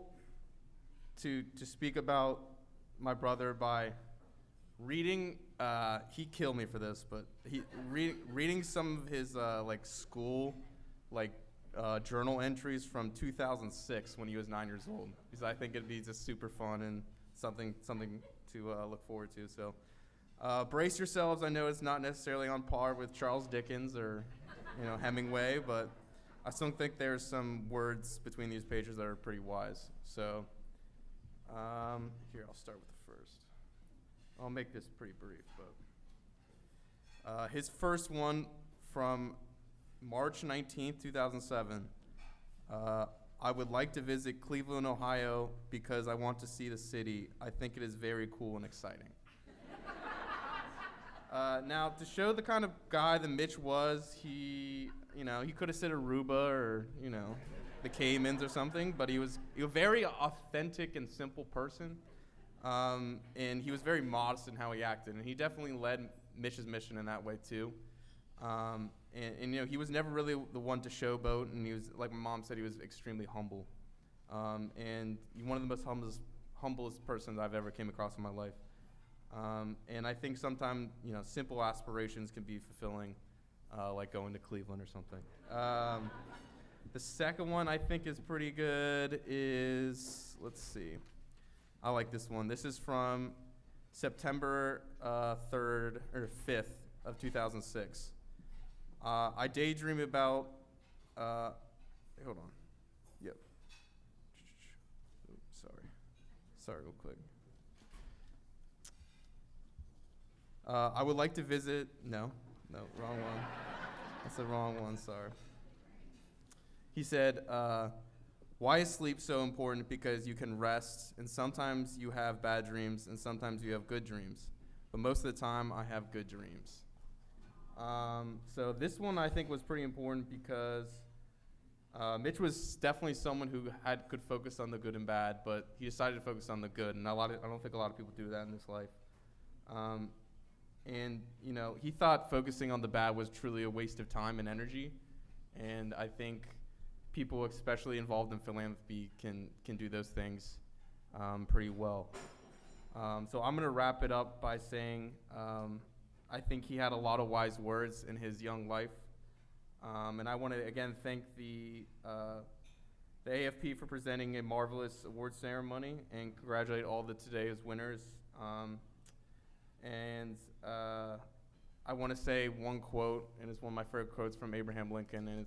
to speak about my brother by reading. He killed me for this, but reading some of his school journal entries from 2006 when he was 9 years old, because I think it'd be just super fun and something to look forward to. So brace yourselves. I know it's not necessarily on par with Charles Dickens or Hemingway, but I still think there's some words between these pages that are pretty wise. So here, I'll start with the first. I'll make this pretty brief, but his first one from March 19th, 2007. I would like to visit Cleveland, Ohio, because I want to see the city. I think it is very cool and exciting. Now, to show the kind of guy that Mitch was, he could have said Aruba or, the Caymans or something, but he was a very authentic and simple person, and he was very modest in how he acted, and he definitely led Mitch's mission in that way, too. And he was never really the one to showboat, and he was, like my mom said, he was extremely humble, and one of the most humblest persons I've ever came across in my life. And I think sometimes, simple aspirations can be fulfilling, like going to Cleveland or something. The second one I think is pretty good is, let's see. I like this one. This is from September 3rd or 5th of 2006. I daydream about, hold on. Yep. Oops, sorry, real quick. I would like to visit, no, wrong one. That's the wrong one, sorry. He said, why is sleep so important? Because you can rest, and sometimes you have bad dreams, and sometimes you have good dreams. But most of the time, I have good dreams. So this one I think was pretty important because Mitch was definitely someone who could focus on the good and bad, but he decided to focus on the good, and I don't think a lot of people do that in this life. And you know, he thought focusing on the bad was truly a waste of time and energy, and I think people, especially involved in philanthropy, can do those things pretty well. So I'm gonna wrap it up by saying I think he had a lot of wise words in his young life, and I want to again thank the AFP for presenting a marvelous award ceremony and congratulate all the today's winners. And I want to say one quote, and it's one of my favorite quotes from Abraham Lincoln, and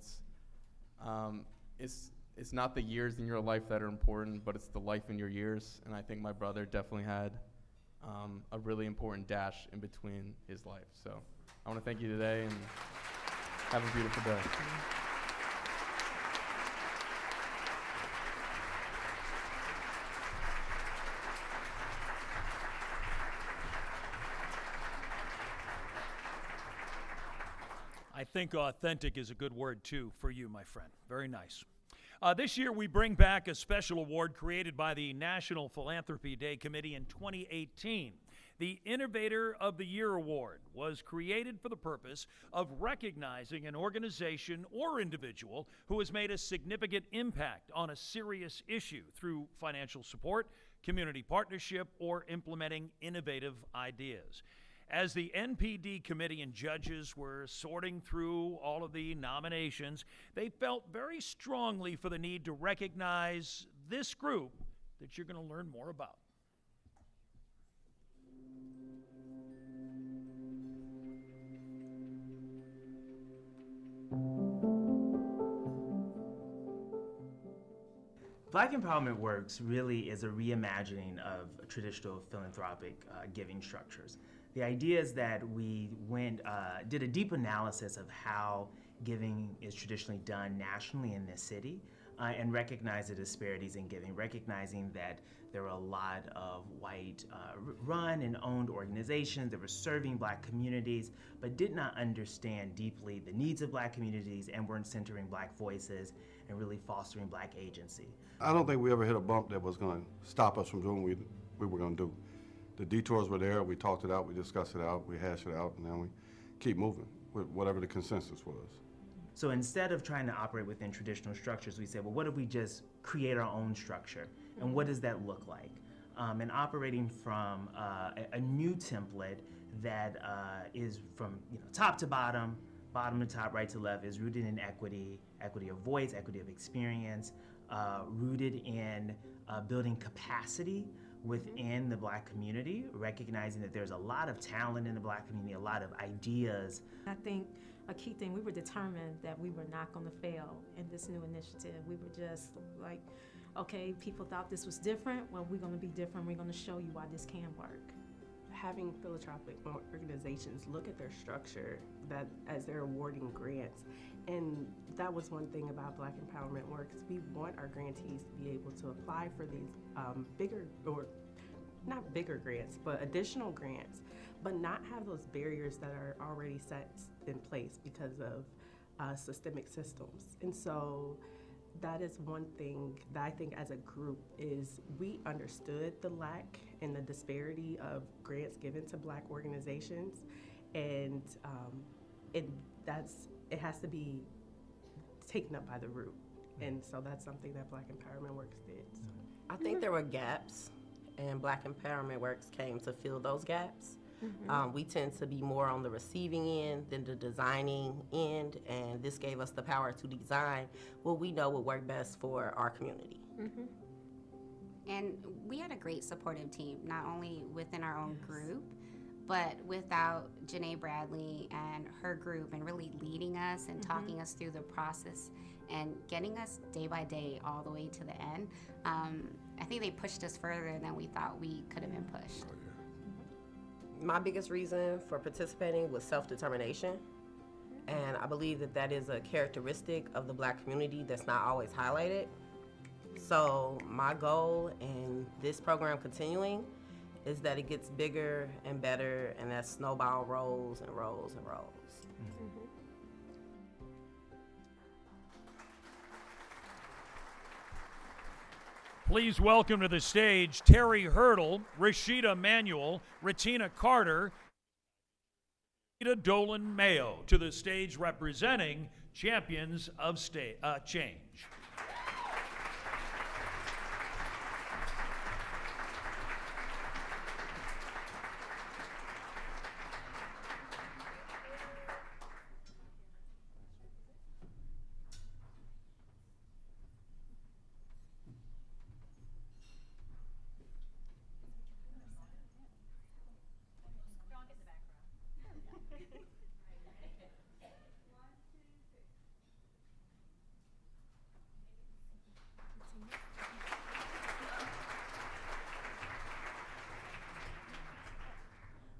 it's not the years in your life that are important, but it's the life in your years. And I think my brother definitely had a really important dash in between his life. So I want to thank you today, and have a beautiful day. I think authentic is a good word, too, for you, my friend. Very nice. This year, we bring back a special award created by the National Philanthropy Day Committee in 2018. The Innovator of the Year Award was created for the purpose of recognizing an organization or individual who has made a significant impact on a serious issue through financial support, community partnership, or implementing innovative ideas. As the NPD committee and judges were sorting through all of the nominations, they felt very strongly for the need to recognize this group that you're going to learn more about. Black Empowerment Works really is a reimagining of traditional philanthropic giving structures. The idea is that we did a deep analysis of how giving is traditionally done nationally in this city and recognize the disparities in giving, recognizing that there were a lot of white run and owned organizations that were serving Black communities but did not understand deeply the needs of Black communities and weren't centering Black voices and really fostering Black agency. I don't think we ever hit a bump that was going to stop us from doing what we were going to do. The detours were there, we talked it out, we discussed it out, we hashed it out, and then we keep moving with whatever the consensus was. So instead of trying to operate within traditional structures, we said, well, what if we just create our own structure? And what does that look like? And operating from a new template that is from top to bottom to top, right to left, is rooted in equity, equity of voice, equity of experience, rooted in building capacity within the Black community, recognizing that there's a lot of talent in the Black community, a lot of ideas. I think a key thing, we were determined that we were not going to fail in this new initiative. We were just like, okay, people thought this was different. Well, we're going to be different. We're going to show you why this can work. Having philanthropic organizations look at their structure that as they're awarding grants, and that was one thing about Black Empowerment Works. We want our grantees to be able to apply for these bigger, or not bigger grants, but additional grants, but not have those barriers that are already set in place because of systemic systems. And so that is one thing that I think as a group is we understood the lack and the disparity of grants given to Black organizations, and it has to be taken up by the root. And so that's something that Black Empowerment Works did. So. I think there were gaps, and Black Empowerment Works came to fill those gaps. We tend to be more on the receiving end than the designing end, and this gave us the power to design what we know would work best for our community. And we had a great supportive team, not only within our own group, but without Janae Bradley and her group and really leading us and talking us through the process and getting us day by day all the way to the end. I think they pushed us further than we thought we could have been pushed. My biggest reason for participating was self-determination, and I believe that that is a characteristic of the Black community that's not always highlighted. So my goal in this program continuing is that it gets bigger and better, and that snowball rolls and rolls and rolls. Please welcome to the stage Terry Hurdle, Rashida Manuel, Retina Carter, Rita Dolan Mayo to the stage representing Champions of Change.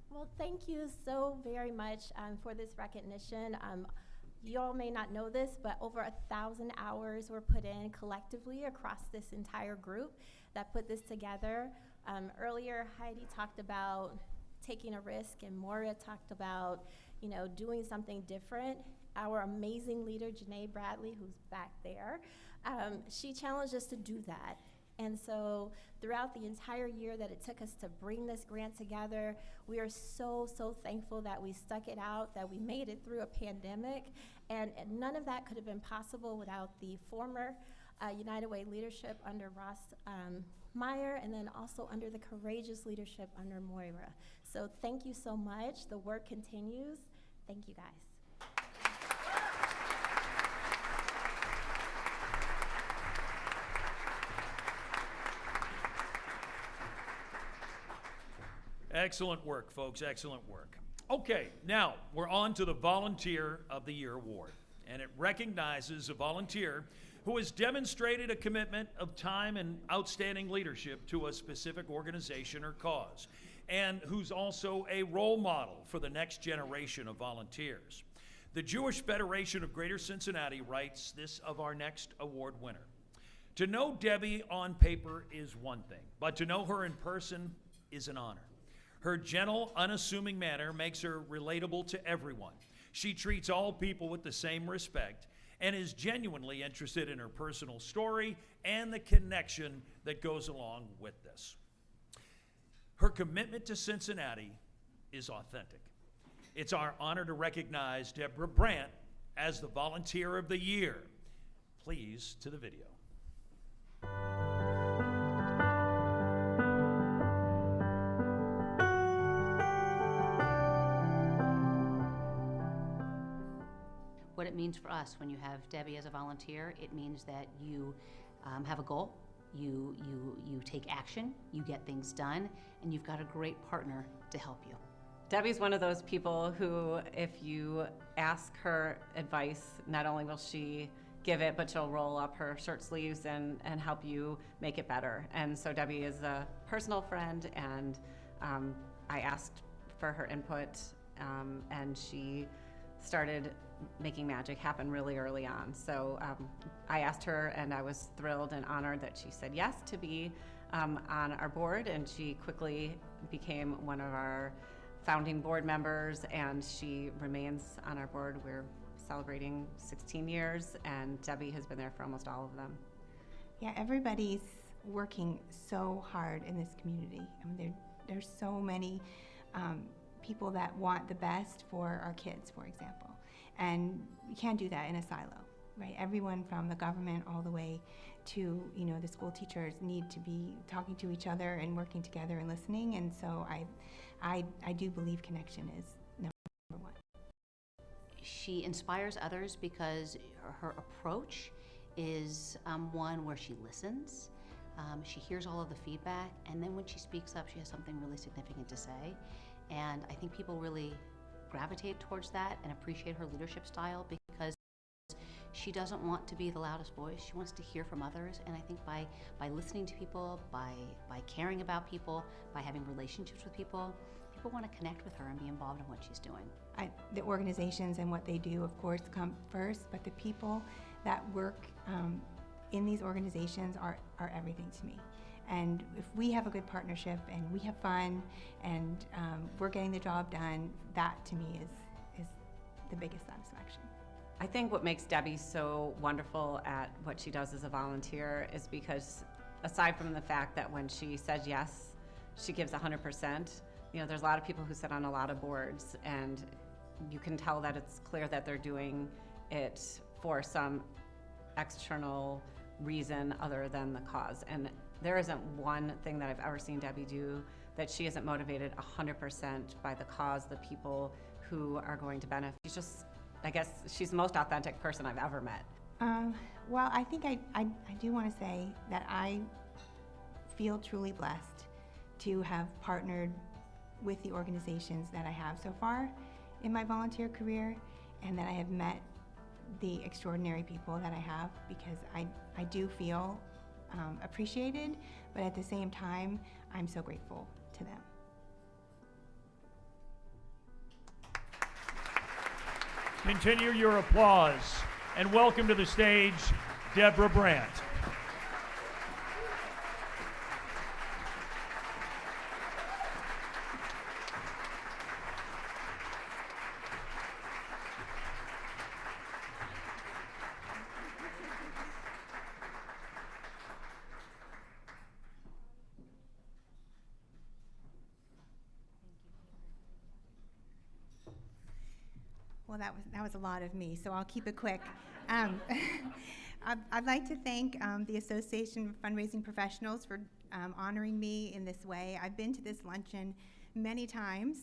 Well, thank you so very much for this recognition. You all may not know this, but over 1,000 hours were put in collectively across this entire group that put this together. Earlier, Heidi talked about taking a risk, and Moria talked about, doing something different. Our amazing leader, Janae Bradley, who's back there, she challenged us to do that. And so throughout the entire year that it took us to bring this grant together, we are so, so thankful that we stuck it out, that we made it through a pandemic. And none of that could have been possible without the former United Way leadership under Ross Meyer, and then also under the courageous leadership under Moira. So thank you so much. The work continues. Thank you, guys. Excellent work, folks, excellent work. Okay, now we're on to the Volunteer of the Year Award, and it recognizes a volunteer who has demonstrated a commitment of time and outstanding leadership to a specific organization or cause, and who's also a role model for the next generation of volunteers. The Jewish Federation of Greater Cincinnati writes this of our next award winner. To know Debbie on paper is one thing, but to know her in person is an honor. Her gentle, unassuming manner makes her relatable to everyone. She treats all people with the same respect and is genuinely interested in her personal story and the connection that goes along with this. Her commitment to Cincinnati is authentic. It's our honor to recognize Deborah Brandt as the Volunteer of the Year. Please to the video. What it means for us when you have Debbie as a volunteer, it means that you have a goal, you take action, you get things done, and you've got a great partner to help you. Debbie's one of those people who, if you ask her advice, not only will she give it, but she'll roll up her shirt sleeves and help you make it better. And so Debbie is a personal friend, and I asked for her input, and she started making magic happen really early on. So I asked her, and I was thrilled and honored that she said yes to be on our board, and she quickly became one of our founding board members, and she remains on our board. We're celebrating 16 years, and Debbie has been there for almost all of them. Yeah, everybody's working so hard in this community. I mean, there's so many people that want the best for our kids, for example. And you can't do that in a silo, right? Everyone from the government all the way to, the school teachers need to be talking to each other and working together and listening. And so I do believe connection is number one. She inspires others because her approach is one where she listens, she hears all of the feedback, and then when she speaks up, she has something really significant to say. And I think people really gravitate towards that and appreciate her leadership style because she doesn't want to be the loudest voice. She wants to hear from others, and I think by listening to people, by caring about people, by having relationships with people, people want to connect with her and be involved in what she's doing. The organizations and what they do, of course, come first, but the people that work in these organizations are everything to me. And if we have a good partnership and we have fun and we're getting the job done, that to me is the biggest satisfaction. I think what makes Debbie so wonderful at what she does as a volunteer is because aside from the fact that when she says yes, she gives 100%. You know, there's a lot of people who sit on a lot of boards and you can tell that it's clear that they're doing it for some external reason other than the cause. And there isn't one thing that I've ever seen Debbie do that she isn't motivated 100% by the cause, the people who are going to benefit. She's just, I guess, she's the most authentic person I've ever met. Well, I think I do want to say that I feel truly blessed to have partnered with the organizations that I have so far in my volunteer career, and that I have met the extraordinary people that I have, because I do feel appreciated, but at the same time, I'm so grateful to them. Continue your applause and welcome to the stage, Deborah Brandt. Well, that was a lot of me, so I'll keep it quick. I'd like to thank the Association of Fundraising Professionals for honoring me in this way. I've been to this luncheon many times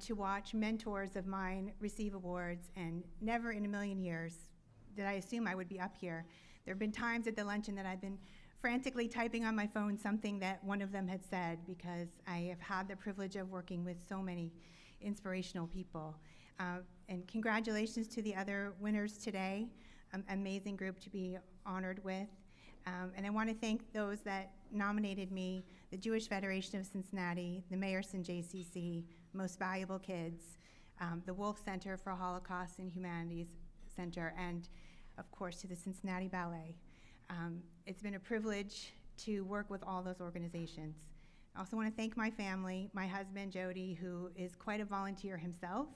to watch mentors of mine receive awards, and never in a million years did I assume I would be up here. There have been times at the luncheon that I've been frantically typing on my phone something that one of them had said, because I have had the privilege of working with so many inspirational people. And congratulations to the other winners today. Amazing group to be honored with. And I want to thank those that nominated me: the Jewish Federation of Cincinnati, the Mayerson JCC, Most Valuable Kids, the Wolf Center for Holocaust and Humanities Center, and of course to the Cincinnati Ballet. It's been a privilege to work with all those organizations. I also want to thank my family, my husband Jody, who is quite a volunteer himself,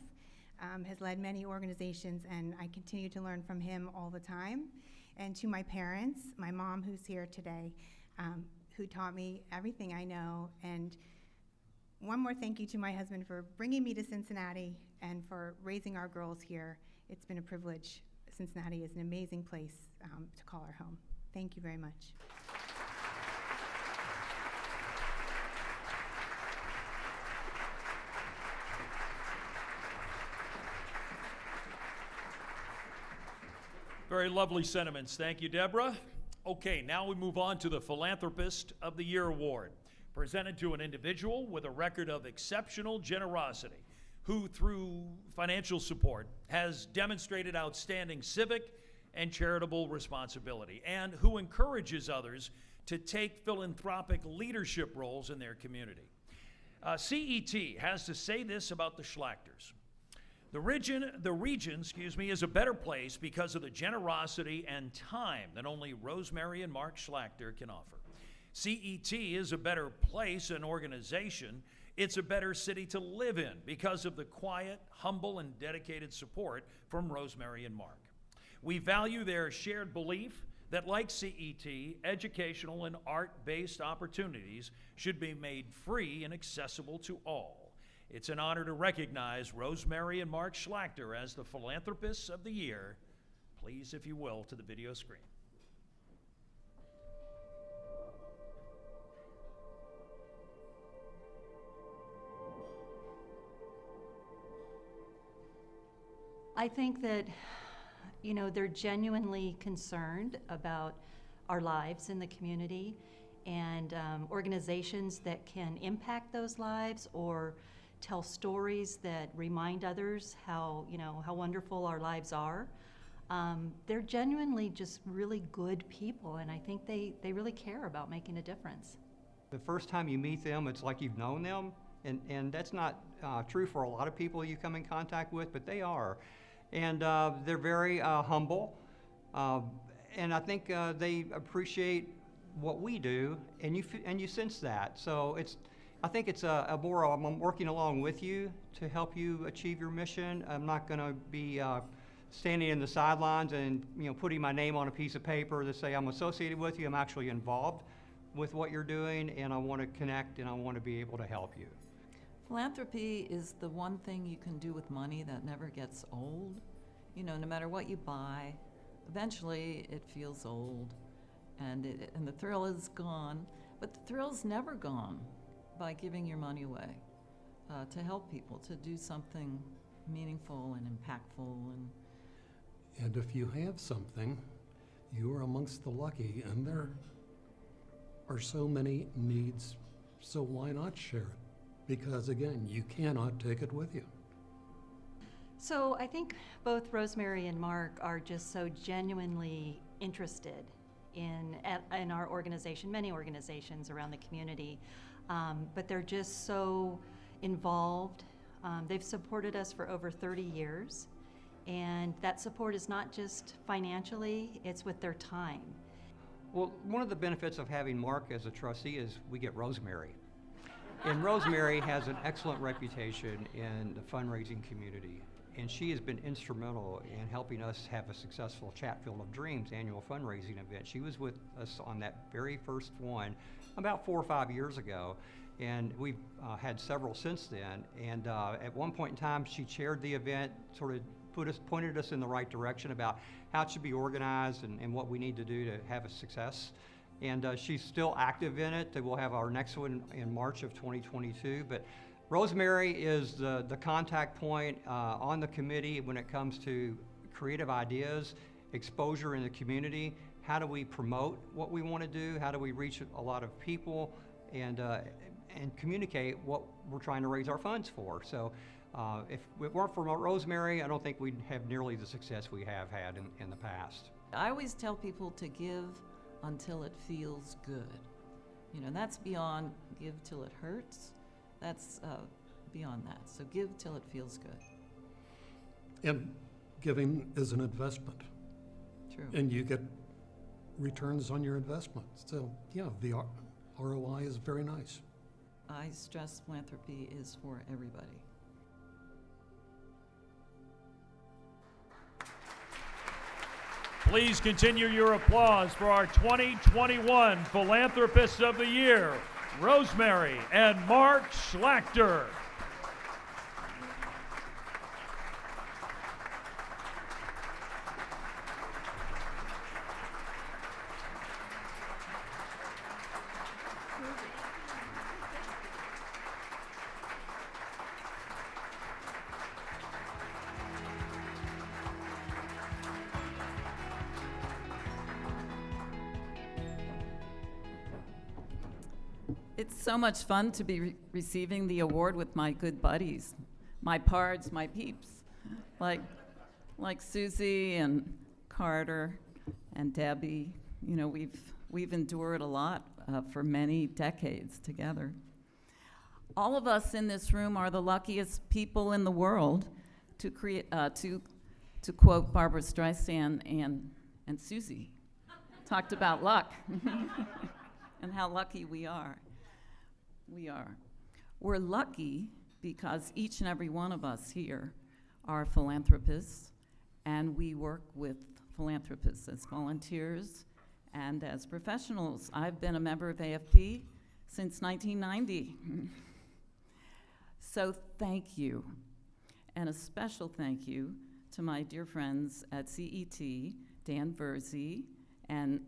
has led many organizations, and I continue to learn from him all the time. And to my parents, my mom who's here today, who taught me everything I know. And one more thank you to my husband for bringing me to Cincinnati and for raising our girls here. It's been a privilege. Cincinnati is an amazing place to call our home. Thank you very much. Very lovely sentiments. Thank you, Deborah. Okay, now we move on to the Philanthropist of the Year Award, presented to an individual with a record of exceptional generosity, who through financial support has demonstrated outstanding civic and charitable responsibility, and who encourages others to take philanthropic leadership roles in their community. CET has to say this about the Schlachters. The region, is a better place because of the generosity and time that only Rosemary and Mark Schlachter can offer. CET is a better place, an organization. It's a better city to live in because of the quiet, humble, and dedicated support from Rosemary and Mark. We value their shared belief that, like CET, educational and art-based opportunities should be made free and accessible to all. It's an honor to recognize Rosemary and Mark Schlachter as the Philanthropists of the Year. Please, if you will, to the video screen. I think that, they're genuinely concerned about our lives in the community, and organizations that can impact those lives or tell stories that remind others how wonderful our lives are. They're genuinely just really good people, and I think they really care about making a difference. The first time you meet them, it's like you've known them, and that's not true for a lot of people you come in contact with, but they are. And they're very humble, and I think they appreciate what we do, and you sense that. So I think it's I'm working along with you to help you achieve your mission. I'm not going to be standing in the sidelines and putting my name on a piece of paper to say I'm associated with you. I'm actually involved with what you're doing, and I want to connect, and I want to be able to help you. Philanthropy is the one thing you can do with money that never gets old. No matter what you buy, eventually it feels old, and the thrill is gone. But the thrill's never gone by giving your money away to help people, to do something meaningful and impactful. And if you have something, you are amongst the lucky, and there are so many needs, so why not share it? Because again, you cannot take it with you. So I think both Rosemary and Mark are just so genuinely interested in our organization, many organizations around the community, but they're just so involved. They've supported us for over 30 years, and that support is not just financially, it's with their time. Well, one of the benefits of having Mark as a trustee is we get Rosemary. And Rosemary has an excellent reputation in the fundraising community, and she has been instrumental in helping us have a successful Chatfield of Dreams annual fundraising event. She was with us on that very first one about 4 or 5 years ago, and we've had several since then. And at one point in time, she chaired the event, sort of pointed us in the right direction about how it should be organized and what we need to do to have a success. And she's still active in it. We'll have our next one in March of 2022. But Rosemary is the contact point on the committee when it comes to creative ideas, exposure in the community. How do we promote what we want to do? How do we reach a lot of people and communicate what we're trying to raise our funds for? So if it weren't for Rosemary, I don't think we'd have nearly the success we have had in the past. I always tell people to give until it feels good. That's beyond give till it hurts. That's beyond that. So give till it feels good. And giving is an investment. True. And you get returns on your investment. So yeah, the ROI is very nice. I stress philanthropy is for everybody. Please continue your applause for our 2021 Philanthropists of the Year, Rosemary and Mark Schlachter. It's so much fun to be receiving the award with my good buddies, my pards, my peeps, like Susie and Carter and Debbie. We've endured a lot for many decades together. All of us in this room are the luckiest people in the world to create, to quote Barbara Streisand and Susie, talked about luck and how lucky we are. We're lucky because each and every one of us here are philanthropists, and we work with philanthropists as volunteers and as professionals. I've been a member of AFP since 1990. So thank you, and a special thank you to my dear friends at CET, Dan Verzi and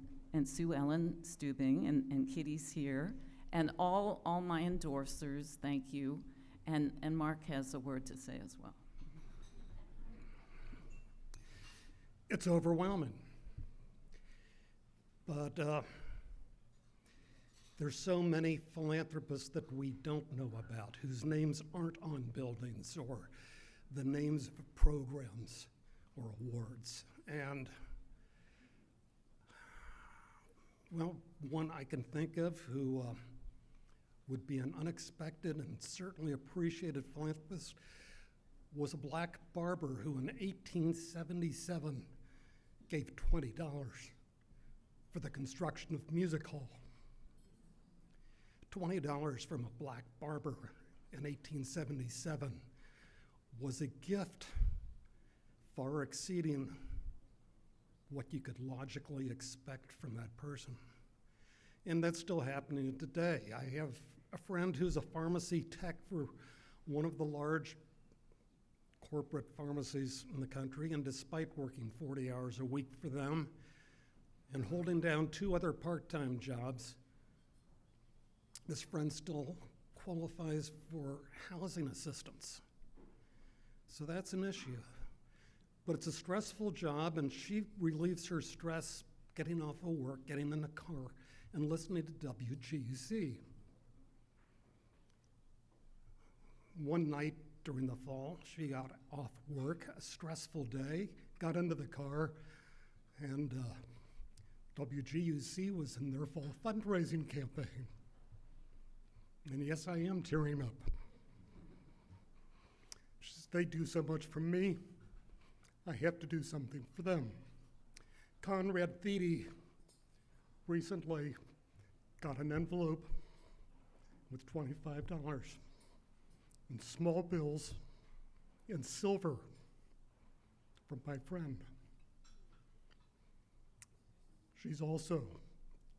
Sue Ellen Stubing, and Kitty's here, and all my endorsers, thank you. And Mark has a word to say as well. It's overwhelming. But there's so many philanthropists that we don't know about, whose names aren't on buildings or the names of programs or awards. And, well, one I can think of who would be an unexpected and certainly appreciated philanthropist was a black barber who in 1877 gave $20 for the construction of Music Hall. $20 from a black barber in 1877 was a gift far exceeding what you could logically expect from that person. And that's still happening today. I have a friend who's a pharmacy tech for one of the large corporate pharmacies in the country, and despite working 40 hours a week for them and holding down 2 other part-time jobs, this friend still qualifies for housing assistance. So that's an issue. But it's a stressful job, and she relieves her stress getting off of work, getting in the car, and listening to WGUC. One night during the fall, she got off work, a stressful day, got into the car, and WGUC was in their fall fundraising campaign. And yes, I am tearing up. She says, they do so much for me, I have to do something for them. Conrad Thede recently got an envelope with $25 in small bills in silver from my friend. She's also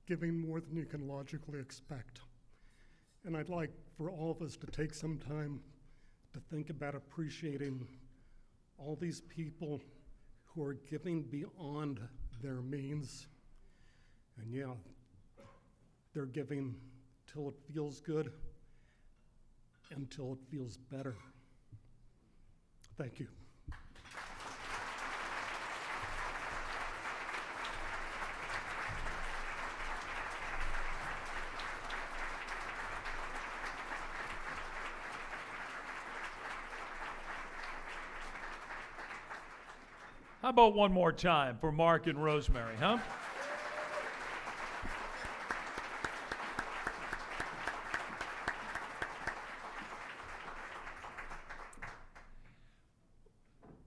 giving more than you can logically expect. And I'd like for all of us to take some time to think about appreciating all these people who are giving beyond their means. And yeah, they're giving till it feels good, until it feels better. Thank you. How about one more time for Mark and Rosemary, huh?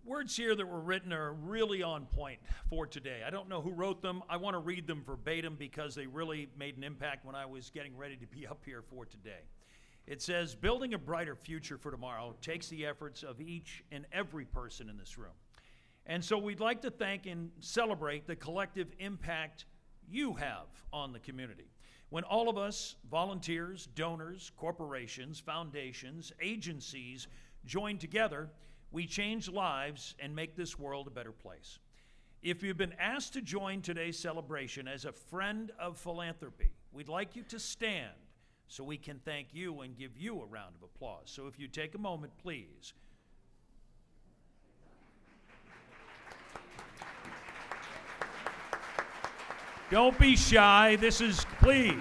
Words here that were written are really on point for today. I don't know who wrote them. I want to read them verbatim because they really made an impact when I was getting ready to be up here for today. It says, building a brighter future for tomorrow takes the efforts of each and every person in this room. And so we'd like to thank and celebrate the collective impact you have on the community. When all of us, volunteers, donors, corporations, foundations, agencies, join together, we change lives and make this world a better place. If you've been asked to join today's celebration as a friend of philanthropy, we'd like you to stand so we can thank you and give you a round of applause. So if you take a moment, please. Don't be shy. This is, please.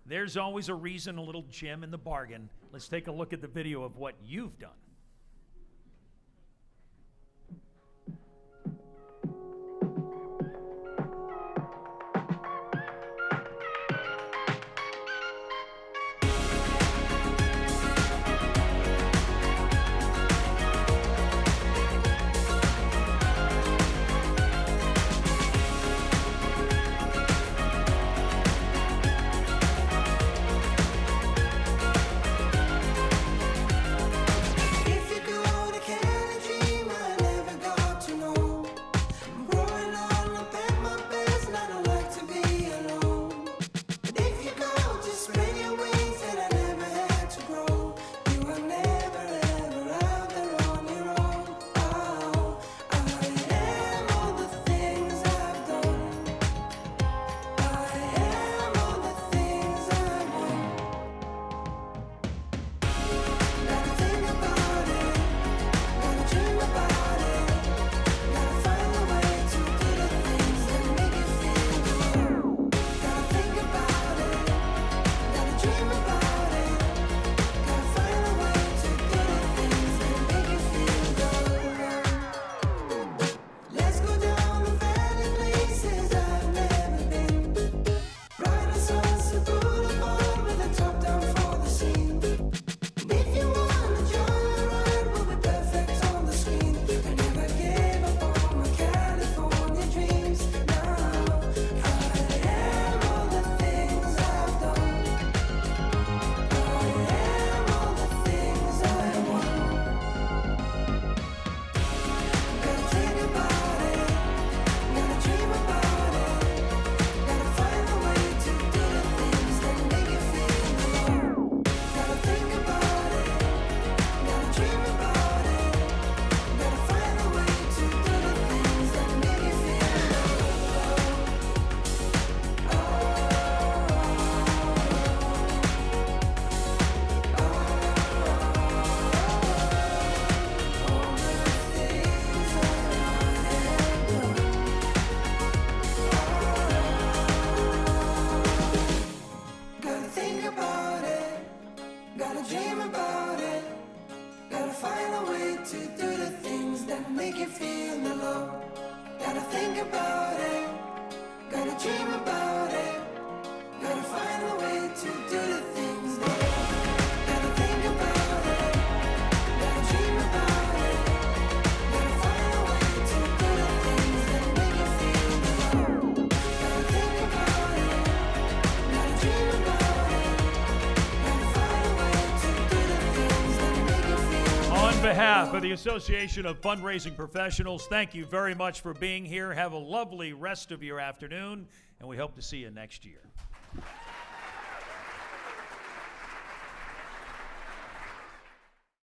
There's always a reason, a little gem in the bargain. Let's take a look at the video of what you've done. On behalf of the Association of Fundraising Professionals, thank you very much for being here. Have a lovely rest of your afternoon, and we hope to see you next year.